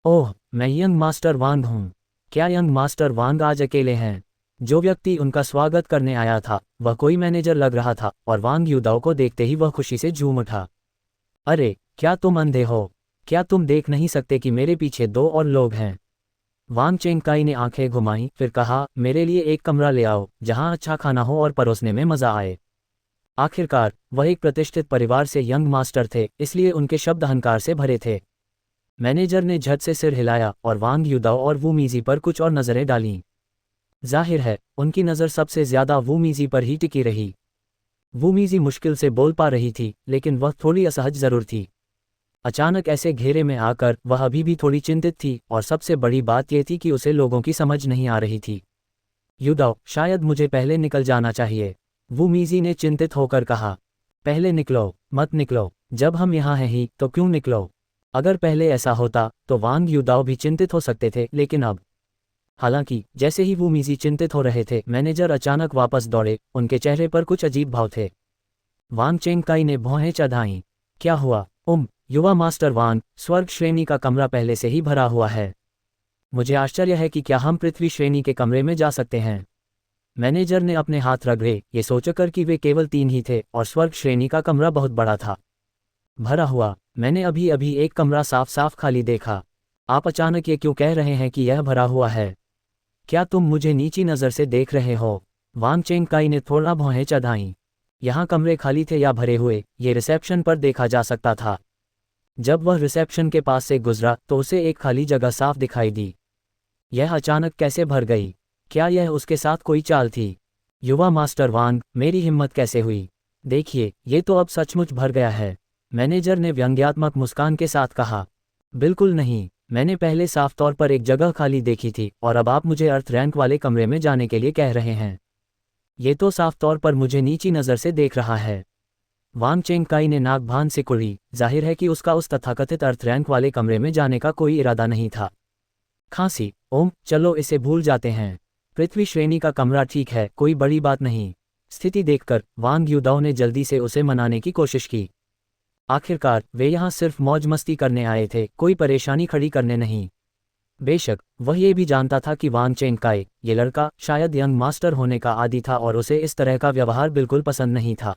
ओह, मैं यंग मास्टर वांग हूँ। क्या यंग मास्टर वांग आज अकेले हैं? जो व्यक्ति उनका स्वागत करने आया था वह कोई मैनेजर लग रहा था और वांग युदाओ को देखते ही वह खुशी से झूम उठा। अरे, क्या तुम अंधे हो? क्या तुम देख नहीं सकते कि मेरे पीछे दो और लोग हैं? वांग चेंग काई ने आंखें घुमाईं, फिर कहा, मेरे लिए एक कमरा ले आओ जहां अच्छा खाना हो और परोसने में मजा आए। आखिरकार वह एक प्रतिष्ठित परिवार से यंग मास्टर थे, इसलिए उनके शब्द अहंकार से भरे थे। मैनेजर ने झट से सिर हिलाया और वांग युदाओ और वूमीजी पर कुछ और नज़रें डालीं। जाहिर है, उनकी नज़र सबसे ज़्यादा वूमीजी पर ही टिकी रही। वूमीजी मुश्किल से बोल पा रही थी, लेकिन वह थोड़ी असहज जरूर थी। अचानक ऐसे घेरे में आकर वह अभी भी थोड़ी चिंतित थी, और सबसे बड़ी बात यह थी कि उसे लोगों की समझ नहीं आ रही थी। युदाओ, शायद मुझे पहले निकल जाना चाहिए, वूमीजी ने चिंतित होकर कहा। पहले निकलो, मत निकलो। जब हम यहाँ हैं ही तो क्यों निकलो? अगर पहले ऐसा होता तो वांग युदाओ भी चिंतित हो सकते थे, लेकिन अब। हालांकि जैसे ही वूमीजी चिंतित हो रहे थे, मैनेजर अचानक वापस दौड़े। उनके चेहरे पर कुछ अजीब भाव थे। वांग चेंग काई ने भौहें चढ़ाईं। क्या हुआ? युवा मास्टर वांग, स्वर्ग श्रेणी का कमरा पहले से ही भरा हुआ है। मुझे आश्चर्य है कि क्या हम पृथ्वी श्रेणी के कमरे में जा सकते हैं। मैनेजर ने अपने हाथ रगड़े, ये सोचकर कि वे केवल 3 ही थे और स्वर्ग श्रेणी का कमरा बहुत बड़ा था। भरा हुआ? मैंने अभी अभी एक कमरा साफ साफ खाली देखा। आप अचानक ये क्यों कह रहे हैं कि यह भरा हुआ है? क्या तुम मुझे नीची नज़र से देख रहे हो? वांग चेंग काई ने थोड़ा भौहें चढ़ाईं। यहाँ कमरे खाली थे या भरे हुए, ये रिसेप्शन पर देखा जा सकता था। जब वह रिसेप्शन के पास से गुजरा तो उसे एक खाली जगह साफ दिखाई दी। यह अचानक कैसे भर गई? क्या यह उसके साथ कोई चाल थी? युवा मास्टर वांग, मेरी हिम्मत कैसे हुई? देखिए, ये तो अब सचमुच भर गया है, मैनेजर ने व्यंग्यात्मक मुस्कान के साथ कहा। बिल्कुल नहीं, मैंने पहले साफ तौर पर एक जगह खाली देखी थी और अब आप मुझे अर्थ रैंक वाले कमरे में जाने के लिए कह रहे हैं। ये तो साफ तौर पर मुझे नीची नज़र से देख रहा है। वांग चेंगकाई ने नाक भान से कुड़ी, जाहिर है कि उसका उस तथाकथित अर्थ रैंक वाले कमरे में जाने का कोई इरादा नहीं था। खांसी, ओम, चलो इसे भूल जाते हैं। पृथ्वी श्रेणी का कमरा ठीक है, कोई बड़ी बात नहीं। स्थिति देखकर वांग युदाओ ने जल्दी से उसे मनाने की कोशिश की। आखिरकार वे यहाँ सिर्फ मौज मस्ती करने आए थे, कोई परेशानी खड़ी करने नहीं। बेशक वह ये भी जानता था कि वांग चेंगकाई, ये लड़का, शायद यंग मास्टर होने का आदी था और उसे इस तरह का व्यवहार बिल्कुल पसंद नहीं था।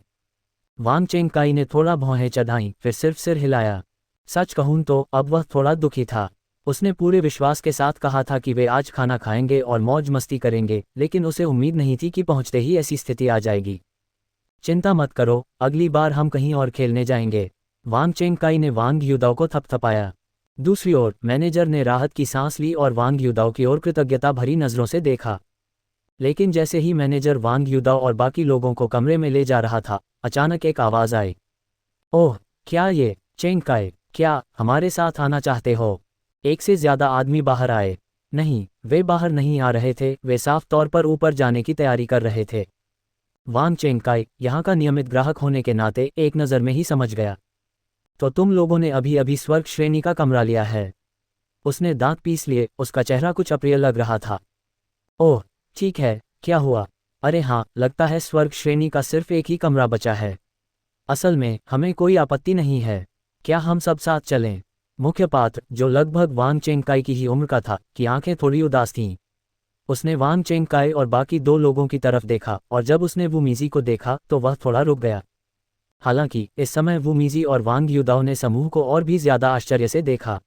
वांग चेंगकाई ने थोड़ा भौहें चढ़ाईं, फिर सिर्फ सिर हिलाया। सच कहूं तो अब वह थोड़ा दुखी था। उसने पूरे विश्वास के साथ कहा था कि वे आज खाना खाएंगे और मौज मस्ती करेंगे, लेकिन उसे उम्मीद नहीं थी कि पहुंचते ही ऐसी स्थिति आ जाएगी। चिंता मत करो, अगली बार हम कहीं और खेलने जाएंगे। वांग चेंगकाई ने वांग युदाओ को थपथपाया। दूसरी ओर मैनेजर ने राहत की सांस ली और वांग युदाओ की ओर कृतज्ञता भरी नज़रों से देखा। लेकिन जैसे ही मैनेजर वांग युदाओ और बाकी लोगों को कमरे में ले जा रहा था, अचानक एक आवाज़ आई। ओह, क्या ये, चेंगकाई, क्या हमारे साथ आना चाहते हो? एक से ज़्यादा आदमी बाहर आए। नहीं, वे बाहर नहीं आ रहे थे, वे साफ तौर पर ऊपर जाने की तैयारी कर रहे थे। वांग चेंगकाई, यहाँ का नियमित ग्राहक होने के नाते, एक नज़र में ही समझ गया। तो तुम लोगों ने अभी अभी स्वर्ग श्रेणी का कमरा लिया है? उसने दांत पीस लिए, उसका चेहरा कुछ अप्रिय लग रहा था। ओह, ठीक है, क्या हुआ? अरे हाँ, लगता है स्वर्ग श्रेणी का सिर्फ एक ही कमरा बचा है। असल में हमें कोई आपत्ति नहीं है, क्या हम सब साथ चलें? मुख्य पात्र, जो लगभग वांग चेंगकाई की ही उम्र का था, की आंखें थोड़ी उदास थीं। उसने वांग चेंगकाई और बाकी दो लोगों की तरफ देखा, और जब उसने वू मीजी को देखा तो वह थोड़ा रुक गया। हालांकि इस समय वू मीजी और वांग युदाओ ने समूह को और भी ज्यादा आश्चर्य से देखा,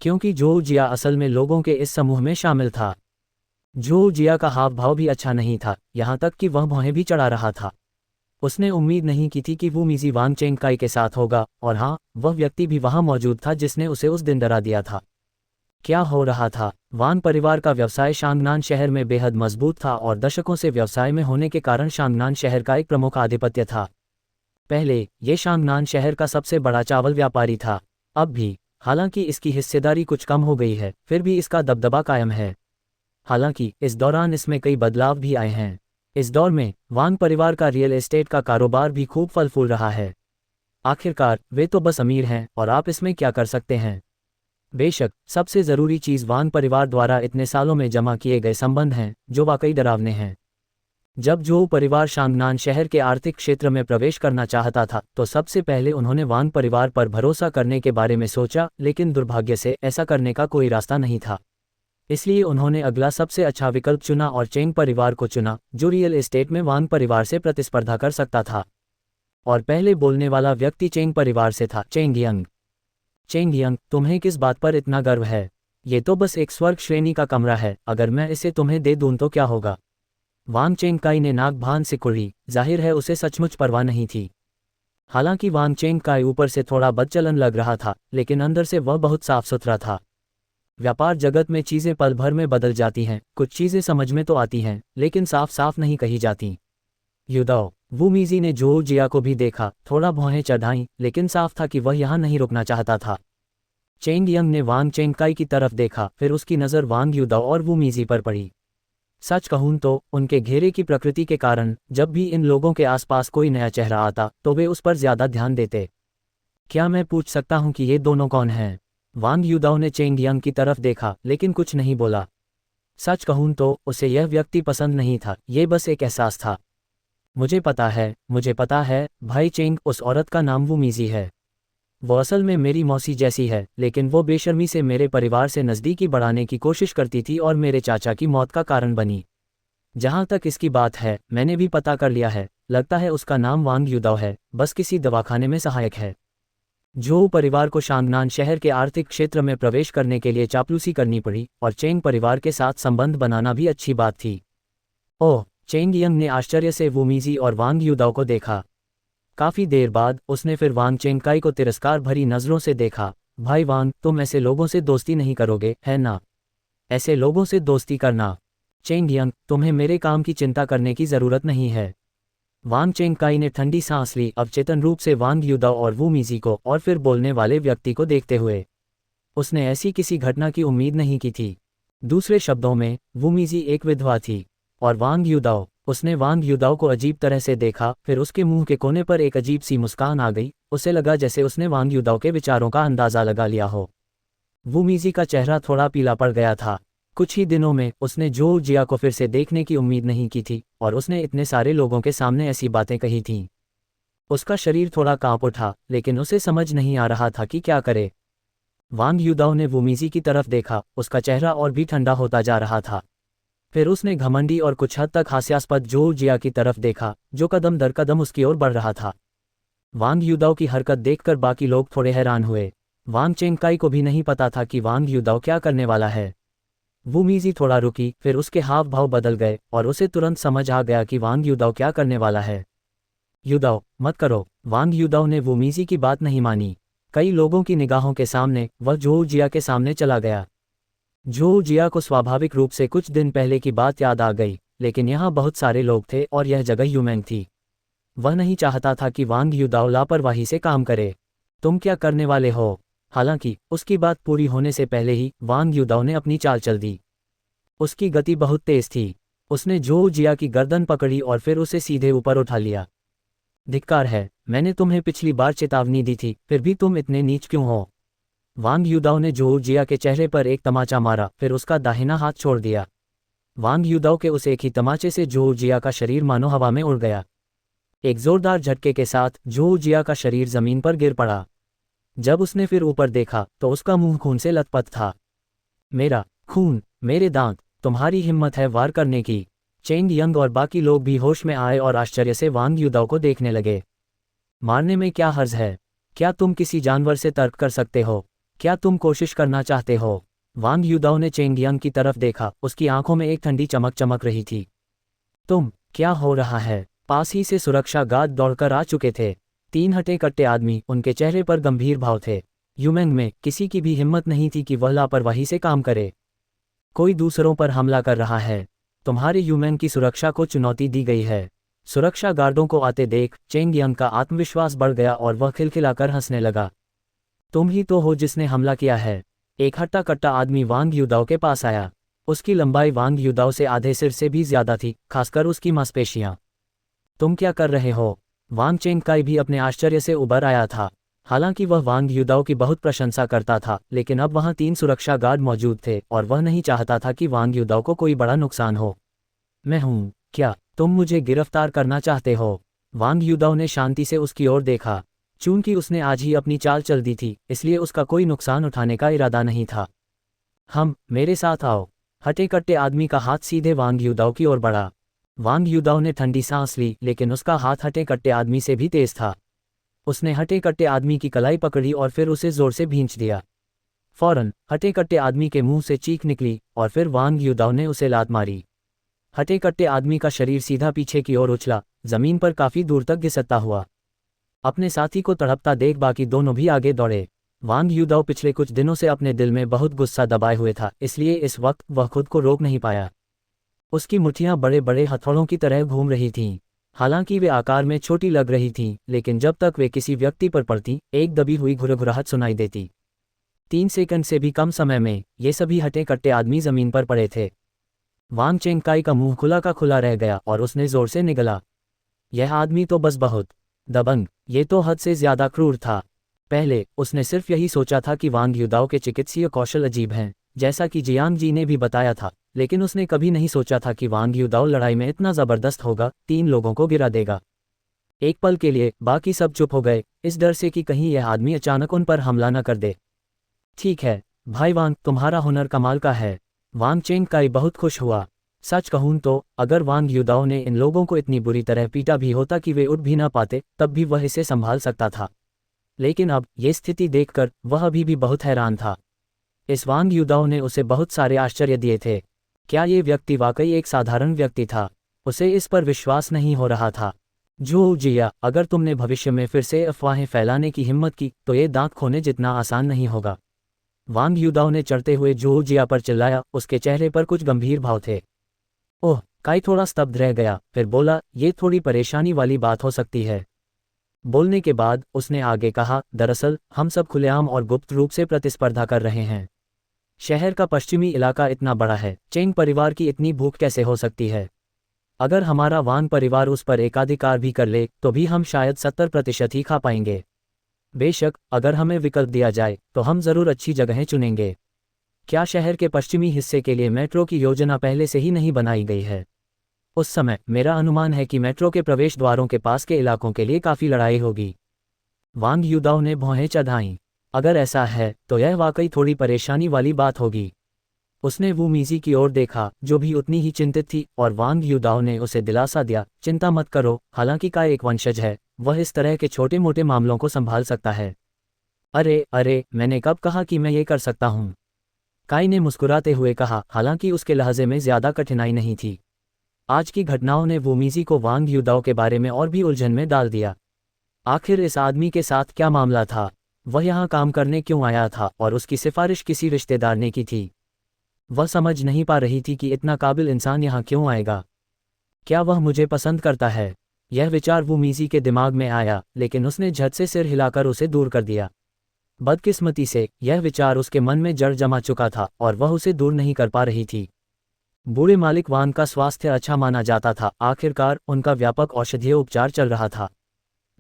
क्योंकि जोऊ जिया असल में लोगों के इस समूह में शामिल था। जोऊ जिया का हाव भाव भी अच्छा नहीं था, यहाँ तक कि वह भौहें भी चढ़ा रहा था। उसने उम्मीद नहीं की थी कि वू मीजी वांग चेंगकाई के साथ होगा, और हाँ, वह व्यक्ति भी वहाँ मौजूद था जिसने उसे उस दिन डरा दिया था। क्या हो रहा था? वांग परिवार का व्यवसाय शांगनान शहर में बेहद मजबूत था और दशकों से व्यवसाय में होने के कारण शांगनान शहर का एक प्रमुख आधिपत्य था। पहले ये शांगनान शहर का सबसे बड़ा चावल व्यापारी था। अब भी, हालांकि इसकी हिस्सेदारी कुछ कम हो गई है, फिर भी इसका दबदबा कायम है। हालांकि इस दौरान इसमें कई बदलाव भी आए हैं। इस दौर में वांग परिवार का रियल एस्टेट का कारोबार भी खूब फल फूल रहा है। आखिरकार वे तो बस अमीर हैं, और आप इसमें क्या कर सकते हैं? बेशक सबसे ज़रूरी चीज़ वांग परिवार द्वारा इतने सालों में जमा किए गए संबंध हैं, जो वाकई डरावने हैं। जब जोऊ परिवार शांगनान शहर के आर्थिक क्षेत्र में प्रवेश करना चाहता था, तो सबसे पहले उन्होंने वांग परिवार पर भरोसा करने के बारे में सोचा, लेकिन दुर्भाग्य से ऐसा करने का कोई रास्ता नहीं था। इसलिए उन्होंने अगला सबसे अच्छा विकल्प चुना और चेंग परिवार को चुना, जो रियल एस्टेट में वांग परिवार से प्रतिस्पर्धा कर सकता था। और पहले बोलने वाला व्यक्ति चेंग परिवार से था, चेंग यंग। चेंग यंग, तुम्हें किस बात पर इतना गर्व है? ये तो बस एक स्वर्ग श्रेणी का कमरा है, अगर मैं इसे तुम्हें दे दूं तो क्या होगा? वांग चेंगकाई ने नाक भान से कुड़ी, जाहिर है उसे सचमुच परवाह नहीं थी। हालांकि वांग चेंगकाई ऊपर से थोड़ा बदचलन लग रहा था, लेकिन अंदर से वह बहुत साफ सुथरा था। व्यापार जगत में चीज़ें पल भर में बदल जाती हैं, कुछ चीज़ें समझ में तो आती हैं, लेकिन साफ साफ नहीं कही जाती। युदाओ, वू मीजी ने जोऊ जिया को भी देखा, थोड़ा भौहें चढ़ाईं, लेकिन साफ था कि वह यहाँ नहीं रुकना चाहता था। चेंग यंग ने वांग चेंगकाई की तरफ देखा, फिर उसकी नज़र वांग युदाओ और वू मीजी पर पड़ी। सच कहूं तो उनके घेरे की प्रकृति के कारण जब भी इन लोगों के आसपास कोई नया चेहरा आता तो वे उस पर ज्यादा ध्यान देते। क्या मैं पूछ सकता हूं कि ये दोनों कौन हैं? वांग युदाओ ने चेंग यंग की तरफ देखा, लेकिन कुछ नहीं बोला। सच कहूं तो उसे यह व्यक्ति पसंद नहीं था, ये बस एक एहसास था। मुझे पता है, भाई चेंग, उस औरत का नाम वू मीजी है। वो असल में मेरी मौसी जैसी है, लेकिन वो बेशर्मी से मेरे परिवार से नज़दीकी बढ़ाने की कोशिश करती थी और मेरे चाचा की मौत का कारण बनी। जहाँ तक इसकी बात है, मैंने भी पता कर लिया है, लगता है उसका नाम वांग युदाओ है, बस किसी दवाखाने में सहायक है। जोऊ परिवार को शांगनान शहर के आर्थिक क्षेत्र में प्रवेश करने के लिए चापलूसी करनी पड़ी, और चेंग परिवार के साथ संबंध बनाना भी अच्छी बात थी। ओह, चेंग यंग ने आश्चर्य से वू मीजी और वांग युदाओ को देखा। काफी देर बाद उसने फिर वांग चेंगकाई को तिरस्कार भरी नज़रों से देखा। भाई वांग, तुम ऐसे लोगों से दोस्ती नहीं करोगे, है ना? ऐसे लोगों से दोस्ती करना? चेंग यंग, तुम्हें मेरे काम की चिंता करने की ज़रूरत नहीं है। वांग चेंगकाई ने ठंडी सांस ली, अब चेतन रूप से वांग युदाओ और वू मीजी को और फिर बोलने वाले व्यक्ति को देखते हुए। उसने ऐसी किसी घटना की उम्मीद नहीं की थी। दूसरे शब्दों में, वू मीजी एक विधवा थी। और वांग युदाओ। उसने वांग युदाओ को अजीब तरह से देखा, फिर उसके मुंह के कोने पर एक अजीब सी मुस्कान आ गई। उसे लगा जैसे उसने वांग युदाओ के विचारों का अंदाजा लगा लिया हो। वू मीजी का चेहरा थोड़ा पीला पड़ गया था। कुछ ही दिनों में उसने जो जिया को फिर से देखने की उम्मीद नहीं की थी, और उसने इतने सारे लोगों के सामने ऐसी बातें कही थीं। उसका शरीर थोड़ा कांप उठा, लेकिन उसे समझ नहीं आ रहा था कि क्या करे। वांग युदाओ ने वू मीजी की तरफ देखा, उसका चेहरा और भी ठंडा होता जा रहा था। फिर उसने घमंडी और कुछ हद तक हास्यास्पद जो जिया की तरफ देखा, जो कदम दर कदम उसकी ओर बढ़ रहा था। वांग युदाओ की हरकत देखकर बाकी लोग थोड़े हैरान हुए। वांग चेंगकाई को भी नहीं पता था कि वांग युदाओ क्या करने वाला है। वू मीजी थोड़ा रुकी, फिर उसके हाव भाव बदल गए और उसे तुरंत समझ आ गया कि वांग युदाओ क्या करने वाला है। युदाओ, मत करो। वांग युदाओ ने वू मीजी की बात नहीं मानी। कई लोगों की निगाहों के सामने वह जो जिया के सामने चला गया। जो जिया को स्वाभाविक रूप से कुछ दिन पहले की बात याद आ गई, लेकिन यहाँ बहुत सारे लोग थे और यह जगह यूमेंग थी। वह नहीं चाहता था कि वांग युदाओ लापरवाही से काम करे। तुम क्या करने वाले हो? हालांकि उसकी बात पूरी होने से पहले ही वांग युदाओ ने अपनी चाल चल दी। उसकी गति बहुत तेज थी। उसने जो जिया की गर्दन पकड़ी और फिर उसे सीधे ऊपर उठा लिया। धिक्कार है, मैंने तुम्हें पिछली बार चेतावनी दी थी, फिर भी तुम इतने नीच क्यों हो? वांग युदाओ ने जो जिया के चेहरे पर एक तमाचा मारा, फिर उसका दाहिना हाथ छोड़ दिया। वांग युदाओ के उस एक ही तमाचे से जो जिया का शरीर मानो हवा में उड़ गया। एक जोरदार झटके के साथ जो जिया का शरीर जमीन पर गिर पड़ा। जब उसने फिर ऊपर देखा तो उसका मुंह खून से लथपथ था। मेरा खून, मेरे दांत, तुम्हारी हिम्मत है वार करने की। चेंग यंग और बाकी लोग भी होश में आए और आश्चर्य से वांग युदाओ को देखने लगे। मारने में क्या हर्ज है? क्या तुम किसी जानवर से तर्क कर सकते हो? क्या तुम कोशिश करना चाहते हो? वांग युदाओ ने चेंग यंग की तरफ देखा, उसकी आंखों में एक ठंडी चमक चमक रही थी। क्या हो रहा है? पास ही से सुरक्षा गार्ड दौड़कर आ चुके थे। 3 हटे कट्टे आदमी, उनके चेहरे पर गंभीर भाव थे। यूमेंग में किसी की भी हिम्मत नहीं थी कि वह लापरवाही से काम करे। कोई दूसरों पर हमला कर रहा है। तुम्हारे यूमेंग की सुरक्षा को चुनौती दी गई है। सुरक्षा गार्डों को आते देख चेंग यंग का आत्मविश्वास बढ़ गया और वह खिलखिलाकर हंसने लगा। तुम ही तो हो जिसने हमला किया है। एक हट्टा कट्टा आदमी वांग युदाओ के पास आया। उसकी लंबाई वांग युदाओ से आधे सिर से भी ज्यादा थी, खासकर उसकी मांसपेशियां। तुम क्या कर रहे हो? वांग चेंगकाई भी अपने आश्चर्य से उबर आया था। हालांकि वह वांग युदाओ की बहुत प्रशंसा करता था, लेकिन अब वहां 3 सुरक्षा गार्ड मौजूद थे और वह नहीं चाहता था कि वांग युदाओ को कोई बड़ा नुकसान हो। मैं हूं, क्या तुम मुझे गिरफ्तार करना चाहते हो? वांग युदाओ ने शांति से उसकी ओर देखा। चूंकि उसने आज ही अपनी चाल चल दी थी, इसलिए उसका कोई नुकसान उठाने का इरादा नहीं था। मेरे साथ आओ। हटे कट्टे आदमी का हाथ सीधे वांग युदाओ की ओर बढ़ा। वांग युदाओ ने ठंडी सांस ली, लेकिन उसका हाथ हटे कट्टे आदमी से भी तेज था। उसने हटे कट्टे आदमी की कलाई पकड़ी और फिर उसे जोर से भींच दिया। फौरन हटे कट्टे आदमी के मुंह से चीख निकली और फिर वांग युदाओ ने उसे लात मारी। हटे कट्टे आदमी का शरीर सीधा पीछे की ओर उछला, जमीन पर काफी दूर तक घिसटता हुआ। अपने साथी को तड़पता देख बाकी दोनों भी आगे दौड़े। वांग युदाओ पिछले कुछ दिनों से अपने दिल में बहुत गुस्सा दबाए हुए था, इसलिए इस वक्त वह खुद को रोक नहीं पाया। उसकी मुट्ठियां बड़े बड़े हथौड़ों की तरह घूम रही थीं। हालांकि वे आकार में छोटी लग रही थीं, लेकिन जब तक वे किसी व्यक्ति पर पड़ती, एक दबी हुई घुरघुराहट सुनाई देती। 3 सेकंड से भी कम समय में ये सभी हटे कट्टे आदमी जमीन पर पड़े थे। वांग चेंगकाई का मुंह खुला का खुला रह गया और उसने जोर से निगला। यह आदमी तो बस बहुत दबंग, ये तो हद से ज्यादा क्रूर था। पहले उसने सिर्फ यही सोचा था कि वांग युदाओ के चिकित्सीय कौशल अजीब हैं, जैसा कि जियांग जी ने भी बताया था, लेकिन उसने कभी नहीं सोचा था कि वांग युदाओ लड़ाई में इतना जबरदस्त होगा, 3 लोगों को गिरा देगा। एक पल के लिए बाकी सब चुप हो गए, इस डर से कि कहीं यह आदमी अचानक उन पर हमला न कर दे। ठीक है भाई वांग, तुम्हारा हुनर कमाल का है। वांग चेंगकाई बहुत खुश हुआ। सच कहूं तो अगर वांग युदाओ ने इन लोगों को इतनी बुरी तरह पीटा भी होता कि वे उठ भी ना पाते, तब भी वह इसे संभाल सकता था। लेकिन अब ये स्थिति देखकर वह अभी भी बहुत हैरान था। इस वांग युदाओ ने उसे बहुत सारे आश्चर्य दिए थे। क्या ये व्यक्ति वाकई एक साधारण व्यक्ति था? उसे इस पर विश्वास नहीं हो रहा था। जो जिया, अगर तुमने भविष्य में फिर से अफवाहें फैलाने की हिम्मत की तो ये दांत खोने जितना आसान नहीं होगा। वांग युदाओ ने चढ़ते हुए जो जिया पर चिल्लाया, उसके चेहरे पर कुछ गंभीर भाव थे। ओह, काई थोड़ा स्तब्ध रह गया, फिर बोला, ये थोड़ी परेशानी वाली बात हो सकती है। बोलने के बाद उसने आगे कहा, दरअसल हम सब खुलेआम और गुप्त रूप से प्रतिस्पर्धा कर रहे हैं। शहर का पश्चिमी इलाका इतना बड़ा है, चेंग परिवार की इतनी भूख कैसे हो सकती है? अगर हमारा वांग परिवार उस पर एकाधिकार भी कर ले तो भी हम शायद 70% ही खा पाएंगे। बेशक अगर हमें विकल्प दिया जाए तो हम ज़रूर अच्छी जगहें चुनेंगे। क्या शहर के पश्चिमी हिस्से के लिए मेट्रो की योजना पहले से ही नहीं बनाई गई है? उस समय मेरा अनुमान है कि मेट्रो के प्रवेश द्वारों के पास के इलाकों के लिए काफ़ी लड़ाई होगी। वांग युदाओ ने भौहें चढ़ाईं। अगर ऐसा है तो यह वाकई थोड़ी परेशानी वाली बात होगी। उसने वू मीजी की ओर देखा जो भी उतनी ही चिंतित थी, और वांग युदाओ ने उसे दिलासा दिया, चिंता मत करो, हालांकि का एक वंशज है, वह इस तरह के छोटे मोटे मामलों को संभाल सकता है। अरे अरे, मैंने कब कहा कि मैं ये कर सकता हूँ? काई ने मुस्कुराते हुए कहा, हालांकि उसके लहजे में ज्यादा कठिनाई नहीं थी। आज की घटनाओं ने वूमीजी को वांग युदाओ के बारे में और भी उलझन में डाल दिया। आखिर इस आदमी के साथ क्या मामला था? वह यहाँ काम करने क्यों आया था और उसकी सिफारिश किसी रिश्तेदार ने की थी? वह समझ नहीं पा रही थी कि इतना काबिल इंसान यहाँ क्यों आएगा। क्या वह मुझे पसंद करता है? यह विचार वूमीजी के दिमाग में आया, लेकिन उसने झट से सिर हिलाकर उसे दूर कर दिया। बदकिस्मती से यह विचार उसके मन में जड़ जमा चुका था और वह उसे दूर नहीं कर पा रही थी। बूढ़े मालिक वांग का स्वास्थ्य अच्छा माना जाता था, आखिरकार उनका व्यापक औषधीय उपचार चल रहा था।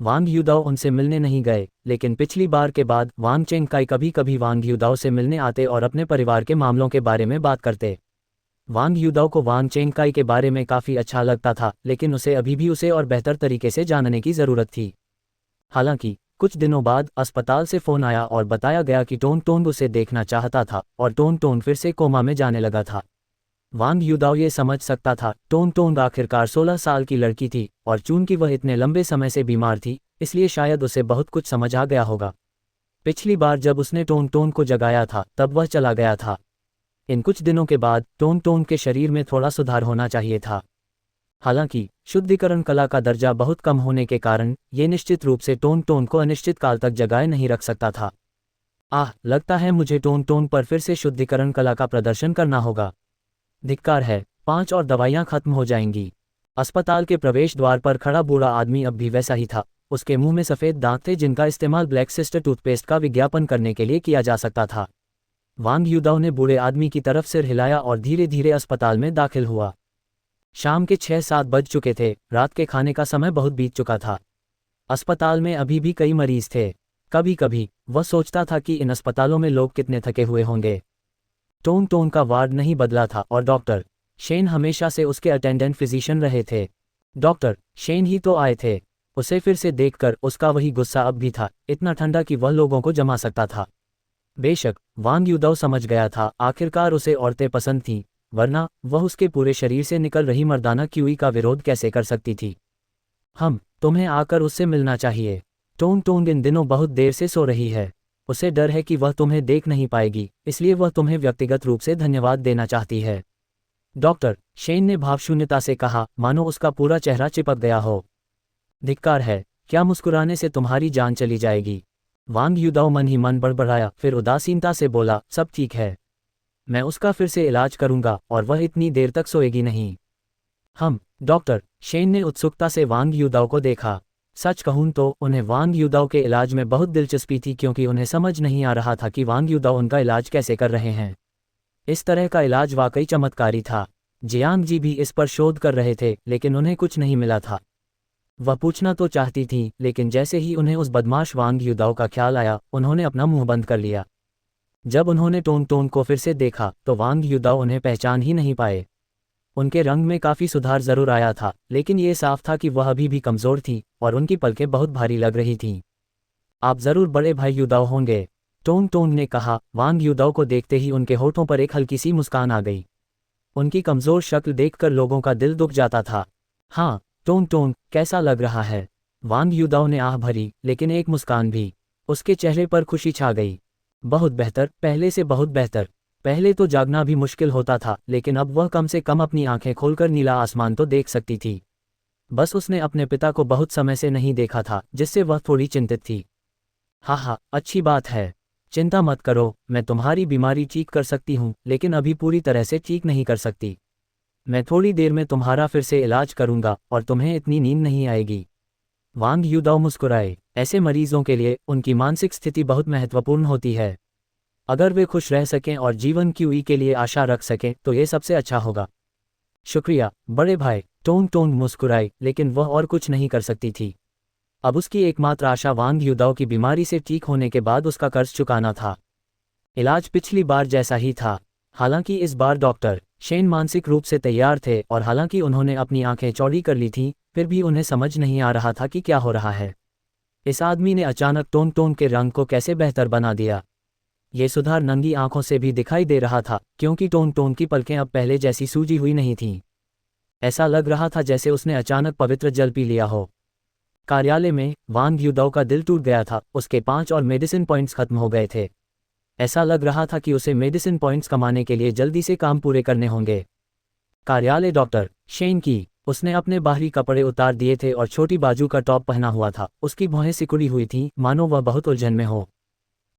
वांग युदाओ उनसे मिलने नहीं गए, लेकिन पिछली बार के बाद वांग चेंगकाई कभी कभी वांग युदाओ से मिलने आते और अपने परिवार के मामलों के बारे में बात करते। वांग युदाओ को वांग चेंगकाई के बारे में काफ़ी अच्छा लगता था, लेकिन उसे अभी भी उसे और बेहतर तरीके से जानने की ज़रूरत थी। हालांकि कुछ दिनों बाद अस्पताल से फ़ोन आया और बताया गया कि टोंग टोंग उसे देखना चाहता था, और टोंग टोंग फिर से कोमा में जाने लगा था। वांग युदाओ ये समझ सकता था, टोंग टोंग आखिरकार 16 साल की लड़की थी, और चूंकि वह इतने लंबे समय से बीमार थी, इसलिए शायद उसे बहुत कुछ समझ आ गया होगा। पिछली बार जब उसने टोंग टोंग को जगाया था तब वह चला गया था। इन कुछ दिनों के बाद टोंग टोंग के शरीर में थोड़ा सुधार होना चाहिए था। हालांकि शुद्धिकरण कला का दर्जा बहुत कम होने के कारण ये निश्चित रूप से टोंग टोंग को अनिश्चित काल तक जगाए नहीं रख सकता था। लगता है मुझे टोंग टोंग पर फिर से शुद्धिकरण कला का प्रदर्शन करना होगा। धिक्कार है, 5 और दवाइयाँ खत्म हो जाएंगी। अस्पताल के प्रवेश द्वार पर खड़ा बूढ़ा आदमी अब भी वैसा ही था। उसके मुंह में सफ़ेद दांत थे जिनका इस्तेमाल ब्लैक सिस्टर टूथपेस्ट का विज्ञापन करने के लिए किया जा सकता था। वांग युदाओ ने बूढ़े आदमी की तरफ सिर हिलाया और धीरे धीरे अस्पताल में दाखिल हुआ। शाम के 6-7 बज चुके थे, रात के खाने का समय बहुत बीत चुका था। अस्पताल में अभी भी कई मरीज थे। कभी कभी वह सोचता था कि इन अस्पतालों में लोग कितने थके हुए होंगे। टोंग टोंग का वार्ड नहीं बदला था और डॉक्टर शेन हमेशा से उसके अटेंडेंट फिजिशियन रहे थे। डॉक्टर शेन ही तो आए थे। उसे फिर से देखकर उसका वही गुस्सा अब भी था, इतना ठंडा कि वह लोगों को जमा सकता था। बेशक वांग युदाओ समझ गया था, आखिरकार उसे औरतें पसंद थीं, वरना वह उसके पूरे शरीर से निकल रही मर्दाना क्यूई का विरोध कैसे कर सकती थी। तुम्हें आकर उससे मिलना चाहिए। टोंग टोंग इन दिनों बहुत देर से सो रही है। उसे डर है कि वह तुम्हें देख नहीं पाएगी, इसलिए वह तुम्हें व्यक्तिगत रूप से धन्यवाद देना चाहती है। डॉक्टर शेन ने भावशून्यता से कहा, मानो उसका पूरा चेहरा चिपक गया हो। धिक्कार है, क्या मुस्कुराने से तुम्हारी जान चली जाएगी? वांग युदाओ मन ही मन बड़बड़ाया, फिर उदासीनता से बोला, सब ठीक है, मैं उसका फिर से इलाज करूंगा और वह इतनी देर तक सोएगी नहीं। डॉक्टर शेन ने उत्सुकता से वांग युदाओ को देखा। सच कहूं तो उन्हें वांग युदाओ के इलाज में बहुत दिलचस्पी थी, क्योंकि उन्हें समझ नहीं आ रहा था कि वांग युदाओ उनका इलाज कैसे कर रहे हैं। इस तरह का इलाज वाकई चमत्कारी था। जियांग जी भी इस पर शोध कर रहे थे, लेकिन उन्हें कुछ नहीं मिला था। वह पूछना तो चाहती थी, लेकिन जैसे ही उन्हें उस बदमाश वांग युदाओ का ख्याल आया, उन्होंने अपना मुंह बंद कर लिया। जब उन्होंने टोंग टोंग को फिर से देखा तो वांग युदाओ उन्हें पहचान ही नहीं पाए। उनके रंग में काफ़ी सुधार ज़रूर आया था, लेकिन ये साफ था कि वह अभी भी कमज़ोर थी और उनकी पलकें बहुत भारी लग रही थीं। आप ज़रूर बड़े भाई युदाओ होंगे, टोंग टोंग ने कहा। वांग युदाओ को देखते ही उनके होठों पर एक हल्की सी मुस्कान आ गई। उनकी कमज़ोर शक्ल देखकर लोगों का दिल दुख जाता था। हाँ टोंग टोंग, कैसा लग रहा है? वांग युदाओ ने आह भरी, लेकिन एक मुस्कान भी। उसके चेहरे पर खुशी छा गई। बहुत बेहतर, पहले से बहुत बेहतर। पहले तो जागना भी मुश्किल होता था, लेकिन अब वह कम से कम अपनी आंखें खोलकर नीला आसमान तो देख सकती थी। बस उसने अपने पिता को बहुत समय से नहीं देखा था, जिससे वह थोड़ी चिंतित थी। हाँ, अच्छी बात है, चिंता मत करो, मैं तुम्हारी बीमारी ठीक कर सकती हूँ, लेकिन अभी पूरी तरह से ठीक नहीं कर सकती। मैं थोड़ी देर में तुम्हारा फिर से इलाज करूँगा और तुम्हें इतनी नींद नहीं आएगी। वांग युदाओ मुस्कुराए। ऐसे मरीजों के लिए उनकी मानसिक स्थिति बहुत महत्वपूर्ण होती है। अगर वे खुश रह सकें और जीवन की के लिए आशा रख सकें तो ये सबसे अच्छा होगा। शुक्रिया बड़े भाई, टोंग टोंग मुस्कुराई, लेकिन वह और कुछ नहीं कर सकती थी। अब उसकी एकमात्र आशा वांग युदाओ की बीमारी से ठीक होने के बाद उसका कर्ज चुकाना था। इलाज पिछली बार जैसा ही था। हालांकि इस बार डॉक्टर शेन मानसिक रूप से तैयार थे, और हालांकि उन्होंने अपनी आंखें चौड़ी कर ली थीं, फिर भी उन्हें समझ नहीं आ रहा था कि क्या हो रहा है। इस आदमी ने अचानक टोंग टोंग के रंग को कैसे बेहतर बना दिया। ये सुधार नंगी आंखों से भी दिखाई दे रहा था, क्योंकि टोंग टोंग की पलकें अब पहले जैसी सूजी हुई नहीं थीं। ऐसा लग रहा था जैसे उसने अचानक पवित्र जल पी लिया हो। कार्यालय में वांग युदाओ का दिल टूट गया था, उसके 5 और मेडिसिन पॉइंट्स खत्म हो गए थे। ऐसा लग रहा था कि उसे मेडिसिन पॉइंट्स कमाने के लिए जल्दी से काम पूरे करने होंगे। कार्यालय डॉक्टर शेन की। उसने अपने बाहरी कपड़े उतार दिए थे और छोटी बाजू का टॉप पहना हुआ था। उसकी भौहें सिकुड़ी हुई थीं, मानो वह बहुत उलझन में हो।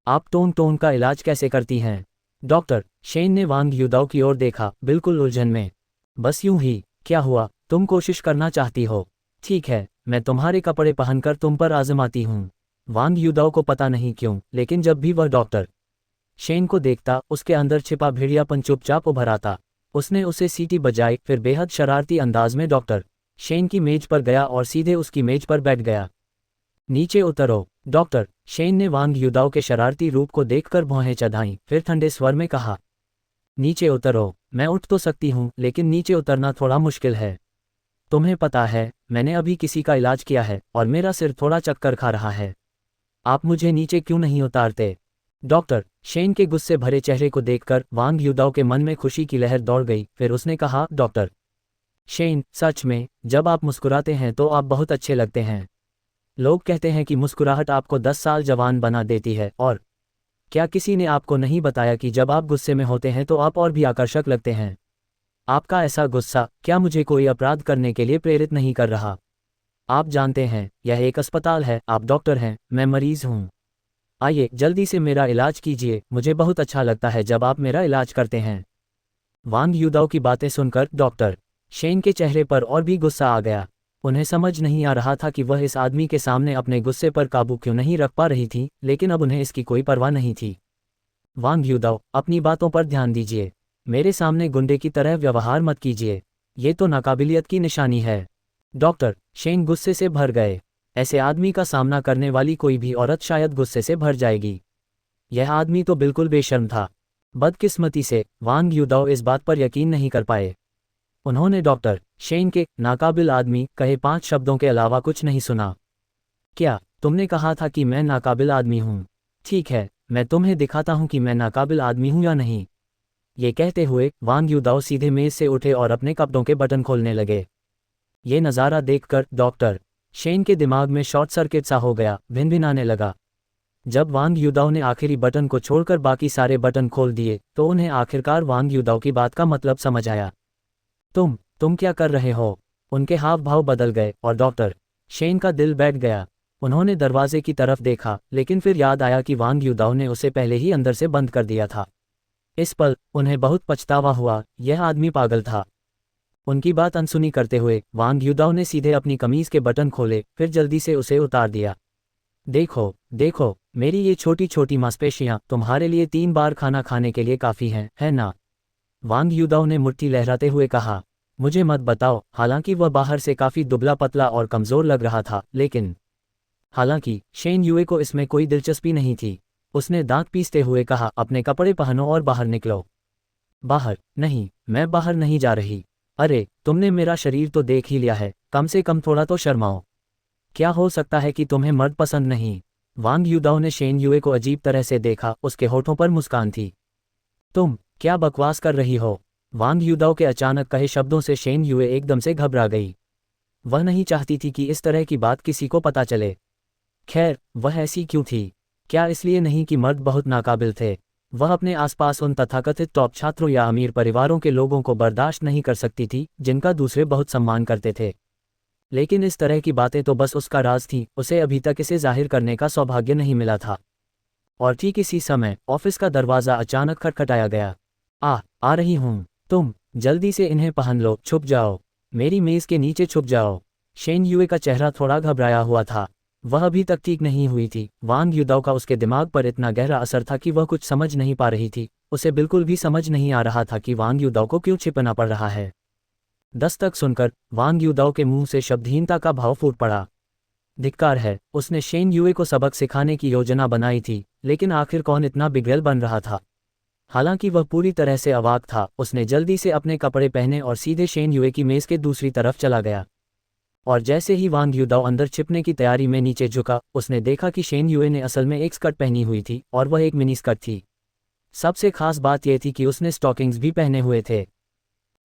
आप टोंग टोंग का इलाज कैसे करती हैं? डॉक्टर शेन ने वांग युदाओ की ओर देखा, बिल्कुल उलझन में। बस यूं ही। क्या हुआ, तुम कोशिश करना चाहती हो? ठीक है, मैं तुम्हारे कपड़े पहनकर तुम पर आजमाती हूँ। वांग युदाओ को पता नहीं क्यों, लेकिन जब भी वह डॉक्टर शेन को देखता, उसके अंदर छिपा भेड़ियापन चुपचाप उभर आता। उसने उसे सीटी बजाई, फिर बेहद शरारती अंदाज में डॉक्टर शेन की मेज पर गया और सीधे उसकी मेज पर बैठ गया। नीचे उतरो। डॉक्टर शेन ने वांग युदाओ के शरारती रूप को देखकर भौहें चढ़ाईं, फिर ठंडे स्वर में कहा, नीचे उतरो। मैं उठ तो सकती हूँ, लेकिन नीचे उतरना थोड़ा मुश्किल है। तुम्हें पता है, मैंने अभी किसी का इलाज किया है और मेरा सिर थोड़ा चक्कर खा रहा है। आप मुझे नीचे क्यों नहीं उतारते? डॉक्टर शेन के गुस्से भरे चेहरे को देखकर वांग युदाओ के मन में खुशी की लहर दौड़ गई। फिर उसने कहा, डॉक्टर शेन, सच में, जब आप मुस्कुराते हैं तो आप बहुत अच्छे लगते हैं। लोग कहते हैं कि मुस्कुराहट आपको 10 साल जवान बना देती है, और क्या किसी ने आपको नहीं बताया कि जब आप गुस्से में होते हैं तो आप और भी आकर्षक लगते हैं? आपका ऐसा गुस्सा क्या मुझे कोई अपराध करने के लिए प्रेरित नहीं कर रहा? आप जानते हैं, यह एक अस्पताल है, आप डॉक्टर हैं, मैं मरीज हूँ। आइए जल्दी से मेरा इलाज कीजिए, मुझे बहुत अच्छा लगता है जब आप मेरा इलाज करते हैं। वांग युदाओ की बातें सुनकर डॉक्टर शेन के चेहरे पर और भी गुस्सा आ गया। उन्हें समझ नहीं आ रहा था कि वह इस आदमी के सामने अपने गुस्से पर काबू क्यों नहीं रख पा रही थी, लेकिन अब उन्हें इसकी कोई परवाह नहीं थी। वांग युदाओ, अपनी बातों पर ध्यान दीजिए। मेरे सामने गुंडे की तरह व्यवहार मत कीजिए, ये तो नाकाबिलियत की निशानी है। डॉक्टर शेन गुस्से से भर गए। ऐसे आदमी का सामना करने वाली कोई भी औरत शायद गुस्से से भर जाएगी। यह आदमी तो बिल्कुल बेशर्म था। बदकिस्मती से वांग युदाओ इस बात पर यकीन नहीं कर पाए। उन्होंने डॉक्टर शेन के नाकाबिल आदमी कहे 5 शब्दों के अलावा कुछ नहीं सुना। क्या तुमने कहा था कि मैं नाकाबिल आदमी हूँ? ठीक है, मैं तुम्हें दिखाता हूँ कि मैं नाकाबिल आदमी हूँ या नहीं। ये कहते हुए वांग युदाओ सीधे मेज से उठे और अपने कपड़ों के बटन खोलने लगे। ये नज़ारा देखकर डॉक्टर शेन के दिमाग में शॉर्ट सर्किट सा हो गया, भिनभिनाने लगा। जब वांग युदाओ ने आखिरी बटन को छोड़कर बाकी सारे बटन खोल दिए, तो उन्हें आखिरकार वांग युदाओ की बात का मतलब समझ आया। तुम क्या कर रहे हो? उनके हाव भाव बदल गए और डॉक्टर शेन का दिल बैठ गया। उन्होंने दरवाजे की तरफ देखा, लेकिन फिर याद आया कि वांग युदाओ ने उसे पहले ही अंदर से बंद कर दिया था। इस पल उन्हें बहुत पछतावा हुआ, यह आदमी पागल था। उनकी बात अनसुनी करते हुए वांग युदाओ ने सीधे अपनी कमीज के बटन खोले, फिर जल्दी से उसे उतार दिया। देखो देखो, मेरी ये छोटी छोटी मांसपेशियां तुम्हारे लिए 3 बार खाना खाने के लिए काफ़ी हैं, है ना? वांग युदाओ ने मुट्ठी लहराते हुए कहा। मुझे मत बताओ। हालांकि वह बाहर से काफ़ी दुबला पतला और कमज़ोर लग रहा था, लेकिन हालांकि शेन युए को इसमें कोई दिलचस्पी नहीं थी। उसने दांत पीसते हुए कहा, अपने कपड़े पहनो और बाहर निकलो। बाहर? नहीं, मैं बाहर नहीं जा रही। अरे, तुमने मेरा शरीर तो देख ही लिया है, कम से कम थोड़ा तो शर्माओ। क्या हो सकता है कि तुम्हें मर्द पसंद नहीं? वांग युदाओ ने शेन युए को अजीब तरह से देखा, उसके होठों पर मुस्कान थी। तुम क्या बकवास कर रही हो? वांग युदाओ के अचानक कहे शब्दों से शेन युए एकदम से घबरा गई। वह नहीं चाहती थी कि इस तरह की बात किसी को पता चले। खैर, वह ऐसी क्यों थी? क्या इसलिए नहीं कि मर्द बहुत नाकाबिल थे? वह अपने आसपास उन तथाकथित टॉप छात्रों या अमीर परिवारों के लोगों को बर्दाश्त नहीं कर सकती थी, जिनका दूसरे बहुत सम्मान करते थे। लेकिन इस तरह की बातें तो बस उसका राज थी, उसे अभी तक इसे जाहिर करने का सौभाग्य नहीं मिला था। और ठीक इसी समय ऑफिस का दरवाज़ा अचानक खटखटाया गया। आ रही हूँ। तुम जल्दी से इन्हें पहन लो, छुप जाओ, मेरी मेज़ के नीचे छुप जाओ। शेन युए का चेहरा थोड़ा घबराया हुआ था। वह अभी तक ठीक नहीं हुई थी। वांग युदाओ का उसके दिमाग पर इतना गहरा असर था कि वह कुछ समझ नहीं पा रही थी। उसे बिल्कुल भी समझ नहीं आ रहा था कि वांग युदाओ को क्यों छिपना पड़ रहा है। दस्तक सुनकर वांग युदाओ के मुंह से शब्दहीनता का भाव फूट पड़ा। धिक्कार है, उसने शेन युए को सबक सिखाने की योजना बनाई थी, लेकिन आखिर कौन इतना बिगड़ैल बन रहा था। हालांकि वह पूरी तरह से अवाक था। उसने जल्दी से अपने कपड़े पहने और सीधे शेन युए की मेज़ के दूसरी तरफ चला गया। और जैसे ही वांग युदाओ अंदर छिपने की तैयारी में नीचे झुका, उसने देखा कि शेन युए ने असल में एक स्कर्ट पहनी हुई थी और वह एक मिनी स्कर्ट थी। सबसे खास बात यह थी कि उसने स्टॉकिंग्स भी पहने हुए थे।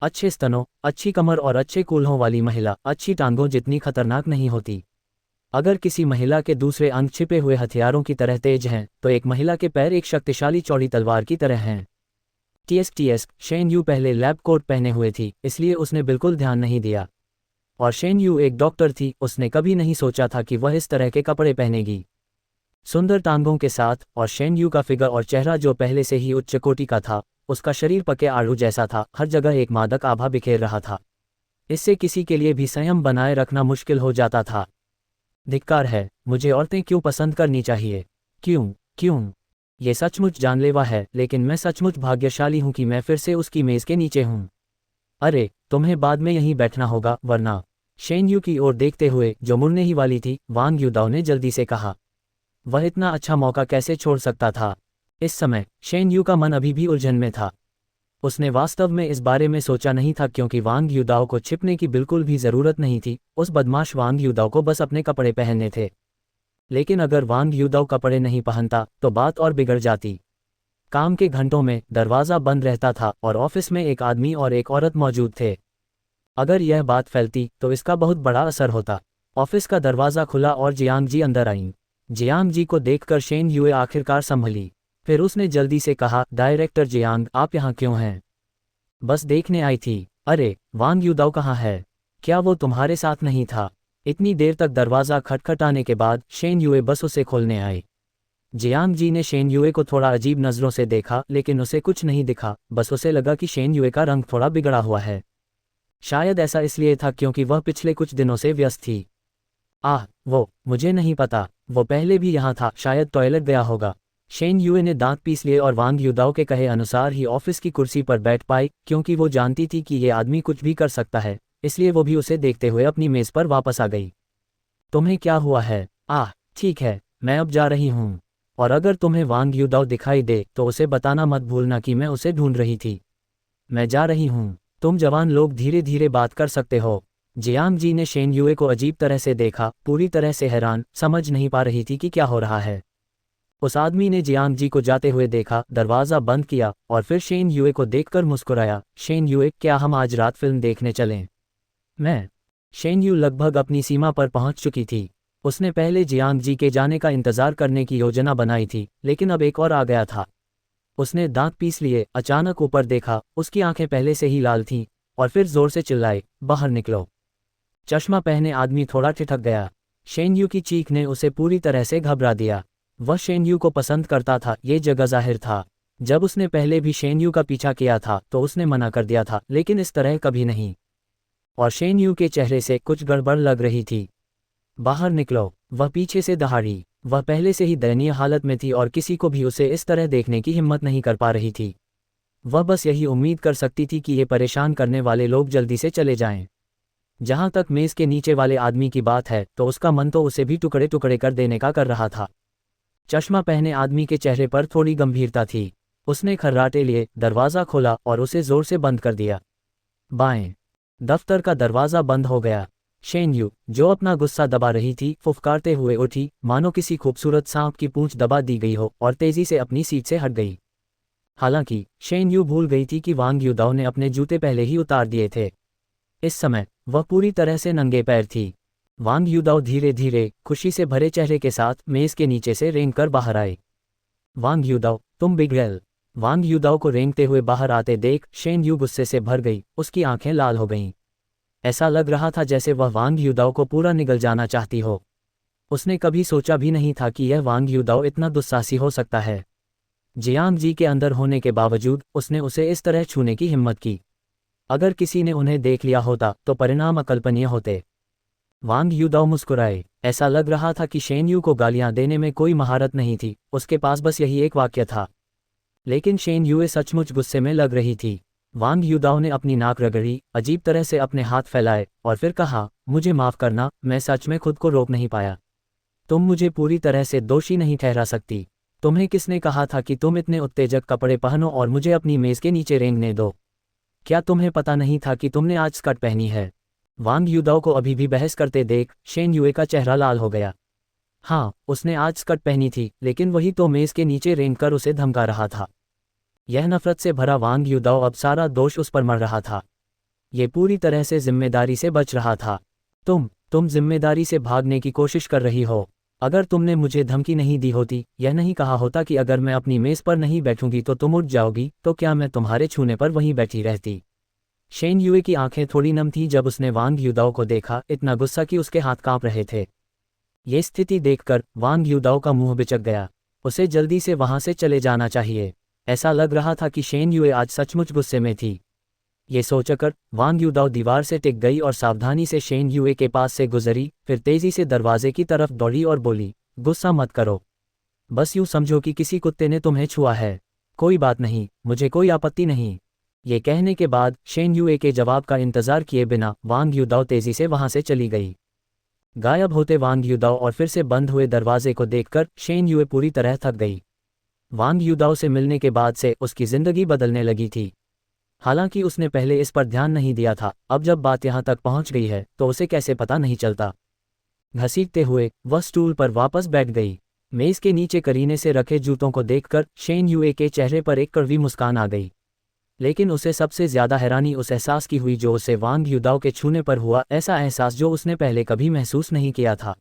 अच्छे स्तनों, अच्छी कमर और अच्छे कूल्हों वाली महिला अच्छी टांगों जितनी खतरनाक नहीं होती। अगर किसी महिला के दूसरे अंग छिपे हुए हथियारों की तरह तेज हैं, तो एक महिला के पैर एक शक्तिशाली चौड़ी तलवार की तरह हैं। टीएस शेन यू पहले लैब कोट पहने हुए थी, इसलिए उसने बिल्कुल ध्यान नहीं दिया। और शेन यू एक डॉक्टर थी, उसने कभी नहीं सोचा था कि वह इस तरह के कपड़े पहनेगी। सुंदर टांगों के साथ, और शेन यू का फिगर और चेहरा जो पहले से ही उच्च कोटि का था, उसका शरीर पके आड़ू जैसा था, हर जगह एक मादक आभा बिखेर रहा था। इससे किसी के लिए भी संयम बनाए रखना मुश्किल हो जाता था। धिक्कार है, मुझे औरतें क्यों पसंद करनी चाहिए? क्यों? ये सचमुच जानलेवा है, लेकिन मैं सचमुच भाग्यशाली हूं कि मैं फिर से उसकी मेज़ के नीचे हूं। अरे, तुम्हें बाद में यहीं बैठना होगा, वरना। शेन यू की ओर देखते हुए, जो मुड़ने ही वाली थी, वांग युदाओ ने जल्दी से कहा। वह इतना अच्छा मौका कैसे छोड़ सकता था? इस समय शेन यू का मन अभी भी उलझन में था। उसने वास्तव में इस बारे में सोचा नहीं था, क्योंकि वांग युदाओ को छिपने की बिल्कुल भी जरूरत नहीं थी। उस बदमाश वांग युदाओ को बस अपने कपड़े पहनने थे। लेकिन अगर वांग युदाओ कपड़े नहीं पहनता तो बात और बिगड़ जाती। काम के घंटों में दरवाज़ा बंद रहता था और ऑफिस में एक आदमी और एक औरत मौजूद थे। अगर यह बात फैलती तो इसका बहुत बड़ा असर होता। ऑफिस का दरवाज़ा खुला और जियांग जी अंदर आईं। जियांग जी को देखकर शेन युए आखिरकार संभली। फिर उसने जल्दी से कहा, डायरेक्टर जियांग, आप यहाँ क्यों हैं? बस देखने आई थी। अरे, वांग युदाओ कहाँ है? क्या वो तुम्हारे साथ नहीं था? इतनी देर तक दरवाज़ा खटखटाने के बाद शेन युए बस उसे खोलने आए। जियांग जी ने शेन युए को थोड़ा अजीब नज़रों से देखा, लेकिन उसे कुछ नहीं दिखा। बस उसे लगा कि शेन युए का रंग थोड़ा बिगड़ा हुआ है। शायद ऐसा इसलिए था क्योंकि वह पिछले कुछ दिनों से व्यस्त थी। मुझे नहीं पता, वो पहले भी यहाँ था, शायद टॉयलेट गया होगा। शेन युए ने दांत पीस लिए और वांग युदाओ के कहे अनुसार ही ऑफिस की कुर्सी पर बैठ पाई, क्योंकि वो जानती थी कि ये आदमी कुछ भी कर सकता है, इसलिए वो भी उसे देखते हुए अपनी मेज़ पर वापस आ गई। तुम्हें क्या हुआ है? ठीक है, मैं अब जा रही हूँ। और अगर तुम्हें वांग युदाओ दिखाई दे तो उसे बताना मत भूलना कि मैं उसे ढूंढ रही थी। मैं जा रही हूँ। तुम जवान लोग धीरे धीरे बात कर सकते हो। जियांग जी ने शेन युए को अजीब तरह से देखा, पूरी तरह से हैरान, समझ नहीं पा रही थी कि क्या हो रहा है। उस आदमी ने जियांग जी को जाते हुए देखा, दरवाज़ा बंद किया और फिर शेन युए को देखकर मुस्कुराया। शेन युए, क्या हम आज रात फिल्म देखने चलें? शेन यू लगभग अपनी सीमा पर पहुंच चुकी थी। उसने पहले जियांग जी के जाने का इंतजार करने की योजना बनाई थी, लेकिन अब एक और आ गया था। उसने दांत पीस लिए, अचानक ऊपर देखा, उसकी आंखें पहले से ही लाल थीं, और फिर जोर से चिल्लाए, बाहर निकलो। चश्मा पहने आदमी थोड़ा ठिठक गया। शेन यू की चीख ने उसे पूरी तरह से घबरा दिया। वह शेन यू को पसंद करता था, ये जगह जाहिर था। जब उसने पहले भी शेन यू का पीछा किया था तो उसने मना कर दिया था, लेकिन इस तरह कभी नहीं। और शेन यू के चेहरे से कुछ गड़बड़ लग रही थी। बाहर निकलो, वह पीछे से दहाड़ी। वह पहले से ही दयनीय हालत में थी और किसी को भी उसे इस तरह देखने की हिम्मत नहीं कर पा रही थी। वह बस यही उम्मीद कर सकती थी कि ये परेशान करने वाले लोग जल्दी से चले जाएं। जहां तक मेज़ के नीचे वाले आदमी की बात है, तो उसका मन तो उसे भी टुकड़े टुकड़े कर देने का कर रहा था। चश्मा पहने आदमी के चेहरे पर थोड़ी गंभीरता थी। उसने खर्राटे लिए, दरवाज़ा खोला और उसे जोर से बंद कर दिया। बाएं। दफ्तर का दरवाज़ा बंद हो गया। शेन यू, जो अपना गुस्सा दबा रही थी, फुफकारते हुए उठी, मानो किसी खूबसूरत सांप की पूंछ दबा दी गई हो, और तेजी से अपनी सीट से हट गई। हालांकि शेन यू भूल गई थी कि वांग युदाओ ने अपने जूते पहले ही उतार दिए थे। इस समय वह पूरी तरह से नंगे पैर थी। वांग युदाओ धीरे धीरे, खुशी से भरे चेहरे के साथ मेज़ के नीचे से रेंग कर बाहर आए। वांग युदाओ, तुम बिगड़ैल। वांग युदाओ को रेंगते हुए बाहर आते देख शेन यू गुस्से से भर गई, उसकी आंखें लाल हो गईं। ऐसा लग रहा था जैसे वह वांग युदाओ को पूरा निगल जाना चाहती हो। उसने कभी सोचा भी नहीं था कि यह वांग युदाओ इतना दुस्साहसी हो सकता है। जियांग जी के अंदर होने के बावजूद उसने उसे इस तरह छूने की हिम्मत की। अगर किसी ने उन्हें देख लिया होता तो परिणाम अकल्पनीय होते। वांग युदाओ मुस्कुराए। ऐसा लग रहा था कि शेन यू को गालियां देने में कोई महारत नहीं थी, उसके पास बस यही एक वाक्य था। लेकिन शेन यूए सचमुच गुस्से में लग रही थी। वांग युदाओ ने अपनी नाक रगड़ी, अजीब तरह से अपने हाथ फैलाए और फिर कहा, मुझे माफ़ करना, मैं सच में खुद को रोक नहीं पाया। तुम मुझे पूरी तरह से दोषी नहीं ठहरा सकती। तुम्हें किसने कहा था कि तुम इतने उत्तेजक कपड़े पहनो और मुझे अपनी मेज़ के नीचे रेंगने दो? क्या तुम्हें पता नहीं था कि तुमने आज स्कर्ट पहनी है? वांग युदाओ को अभी भी बहस करते देख शेन युए का चेहरा लाल हो गया। हाँ, उसने आज स्कर्ट पहनी थी, लेकिन वही तो मेज़ के नीचे रेंगकर उसे धमका रहा था। यह नफरत से भरा वांग युदाओ अब सारा दोष उस पर मर रहा था। ये पूरी तरह से जिम्मेदारी से बच रहा था। तुम जिम्मेदारी से भागने की कोशिश कर रही हो। अगर तुमने मुझे धमकी नहीं दी होती, यह नहीं कहा होता कि अगर मैं अपनी मेज़ पर नहीं बैठूंगी तो तुम उठ जाओगी, तो क्या मैं तुम्हारे छूने पर वहीं बैठी रहती? शेन युए की आंखें थोड़ी नम थीं जब उसने वांग युदाओ को देखा, इतना गुस्सा कि उसके हाथ कांप रहे थे। ये स्थिति देखकर वांग युदाओ का मुंह बिचक गया। उसे जल्दी से वहां से चले जाना चाहिए। ऐसा लग रहा था कि शेन युए आज सचमुच गुस्से में थी। ये सोचकर वांग युदाओ दीवार से टिक गई और सावधानी से शेन युए के पास से गुजरी, फिर तेजी से दरवाजे की तरफ दौड़ी और बोली, गुस्सा मत करो। बस यूं समझो कि किसी कुत्ते ने तुम्हें छुआ है। कोई बात नहीं, मुझे कोई आपत्ति नहीं। ये कहने के बाद शेन युए के जवाब का इंतजार किए बिना वांग युदाओ तेजी से वहां से चली गई। गायब होते वांग युदाओ और फिर से बंद हुए दरवाजे को देखकर शेन युए पूरी तरह थक गई। वांग युदाओ से मिलने के बाद से उसकी जिंदगी बदलने लगी थी। हालांकि उसने पहले इस पर ध्यान नहीं दिया था, अब जब बात यहां तक पहुंच गई है तो उसे कैसे पता नहीं चलता। घसीटते हुए वह स्टूल पर वापस बैठ गई। मेज के नीचे करीने से रखे जूतों को देखकर शेन युए के चेहरे पर एक कड़वी मुस्कान आ गई। लेकिन उसे सबसे ज्यादा हैरानी उस एहसास की हुई जो उसे वांग युदाओ के छूने पर हुआ, ऐसा एहसास जो उसने पहले कभी महसूस नहीं किया था।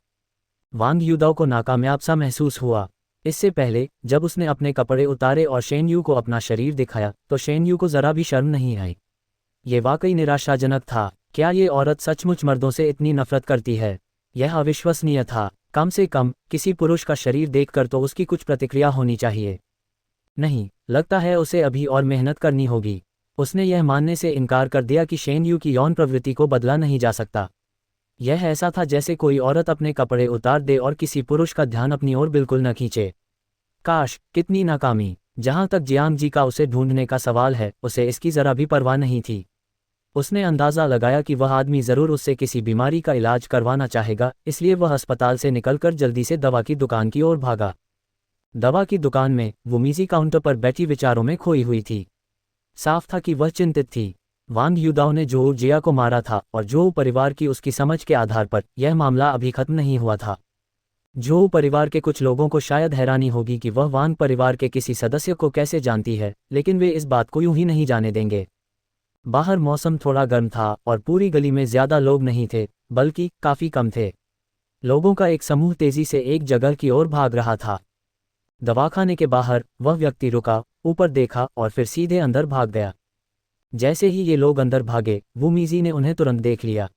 वांग युदाओ को नाकामयाब सा महसूस हुआ। इससे पहले जब उसने अपने कपड़े उतारे और शेन यू को अपना शरीर दिखाया तो शेन यू को जरा भी शर्म नहीं आई। ये वाकई निराशाजनक था। क्या ये औरत सचमुच मर्दों से इतनी नफरत करती है? यह अविश्वसनीय था। कम से कम किसी पुरुष का शरीर देखकर तो उसकी कुछ प्रतिक्रिया होनी चाहिए। नहीं, लगता है उसे अभी और मेहनत करनी होगी। उसने यह मानने से इनकार कर दिया कि शेन यू की यौन प्रवृत्ति को बदला नहीं जा सकता। यह ऐसा था जैसे कोई औरत अपने कपड़े उतार दे और किसी पुरुष का ध्यान अपनी ओर बिल्कुल न खींचे। काश, कितनी नाकामी। जहां तक जियांग जी का उसे ढूंढने का सवाल है, उसे इसकी जरा भी परवाह नहीं थी। उसने अंदाजा लगाया कि वह आदमी जरूर उससे किसी बीमारी का इलाज करवाना चाहेगा, इसलिए वह अस्पताल से निकलकर जल्दी से दवा की दुकान की ओर भागा। दवा की दुकान में वुमीजी काउंटर पर बैठी विचारों में खोई हुई थी। साफ था कि वह चिंतित थी। वांग युदाओ ने जोऊ जिया को मारा था और जोऊ परिवार की उसकी समझ के आधार पर यह मामला अभी खत्म नहीं हुआ था। जोऊ परिवार के कुछ लोगों को शायद हैरानी होगी कि वह वांग परिवार के किसी सदस्य को कैसे जानती है, लेकिन वे इस बात को यूं ही नहीं जाने देंगे। बाहर मौसम थोड़ा गर्म था और पूरी गली में ज्यादा लोग नहीं थे, बल्कि काफी कम थे। लोगों का एक समूह तेजी से एक जगह की ओर भाग रहा था। दवाखाने के बाहर वह व्यक्ति रुका, ऊपर देखा और फिर सीधे अंदर भाग गया। जैसे ही ये लोग अंदर भागे, वुमीजी ने उन्हें तुरंत देख लिया।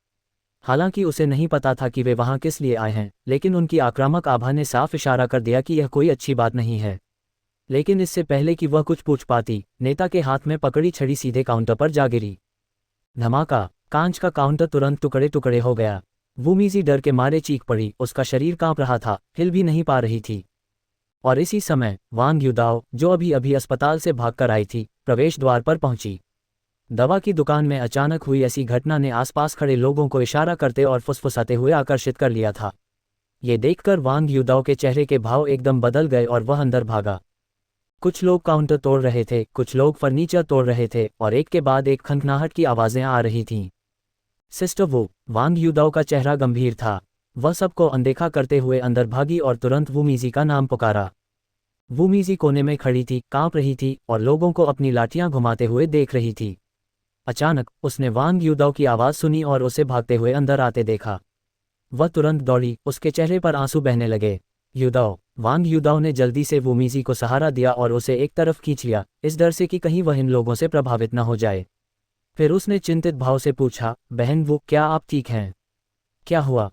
हालांकि उसे नहीं पता था कि वे वहां किस लिए आए हैं, लेकिन उनकी आक्रामक आभा ने साफ इशारा कर दिया कि यह कोई अच्छी बात नहीं है। लेकिन इससे पहले कि वह कुछ पूछ पाती, नेता के हाथ में पकड़ी छड़ी सीधे काउंटर पर जा गिरी। धमाका! कांच का काउंटर तुरंत टुकड़े टुकड़े हो गया। वुमीजी डर के मारे चीख पड़ी, उसका शरीर कांप रहा था, हिल भी नहीं पा रही थी। और इसी समय वांग युदाओ, जो अभी अभी अस्पताल से भागकर आई थी, प्रवेश द्वार पर पहुंची। दवा की दुकान में अचानक हुई ऐसी घटना ने आसपास खड़े लोगों को इशारा करते और फुसफुसाते हुए आकर्षित कर लिया था। ये देखकर वांग युदाओ के चेहरे के भाव एकदम बदल गए और वह अंदर भागा। कुछ लोग काउंटर तोड़ रहे थे, कुछ लोग फर्नीचर तोड़ रहे थे और एक के बाद एक खनखनाहट की आवाजें आ रही थीं। सिस्टर वो! वांग युदाओ का चेहरा गंभीर था। वह सबको अनदेखा करते हुए अंदर भागी और तुरंत वुमीजी का नाम पुकारा। वुमीजी कोने में खड़ी थी, कांप रही थी और लोगों को अपनी लाठियां घुमाते हुए देख रही थी। अचानक उसने वांग युदाओ की आवाज़ सुनी और उसे भागते हुए अंदर आते देखा। वह तुरंत दौड़ी, उसके चेहरे पर आंसू बहने लगे। युदाओ! वांग युदाओ ने जल्दी से वुमीजी को सहारा दिया और उसे एक तरफ खींच लिया, इस डर से कि कहीं वह इन लोगों से प्रभावित न हो जाए। फिर उसने चिंतित भाव से पूछा, बहन वो, क्या आप ठीक हैं? क्या हुआ?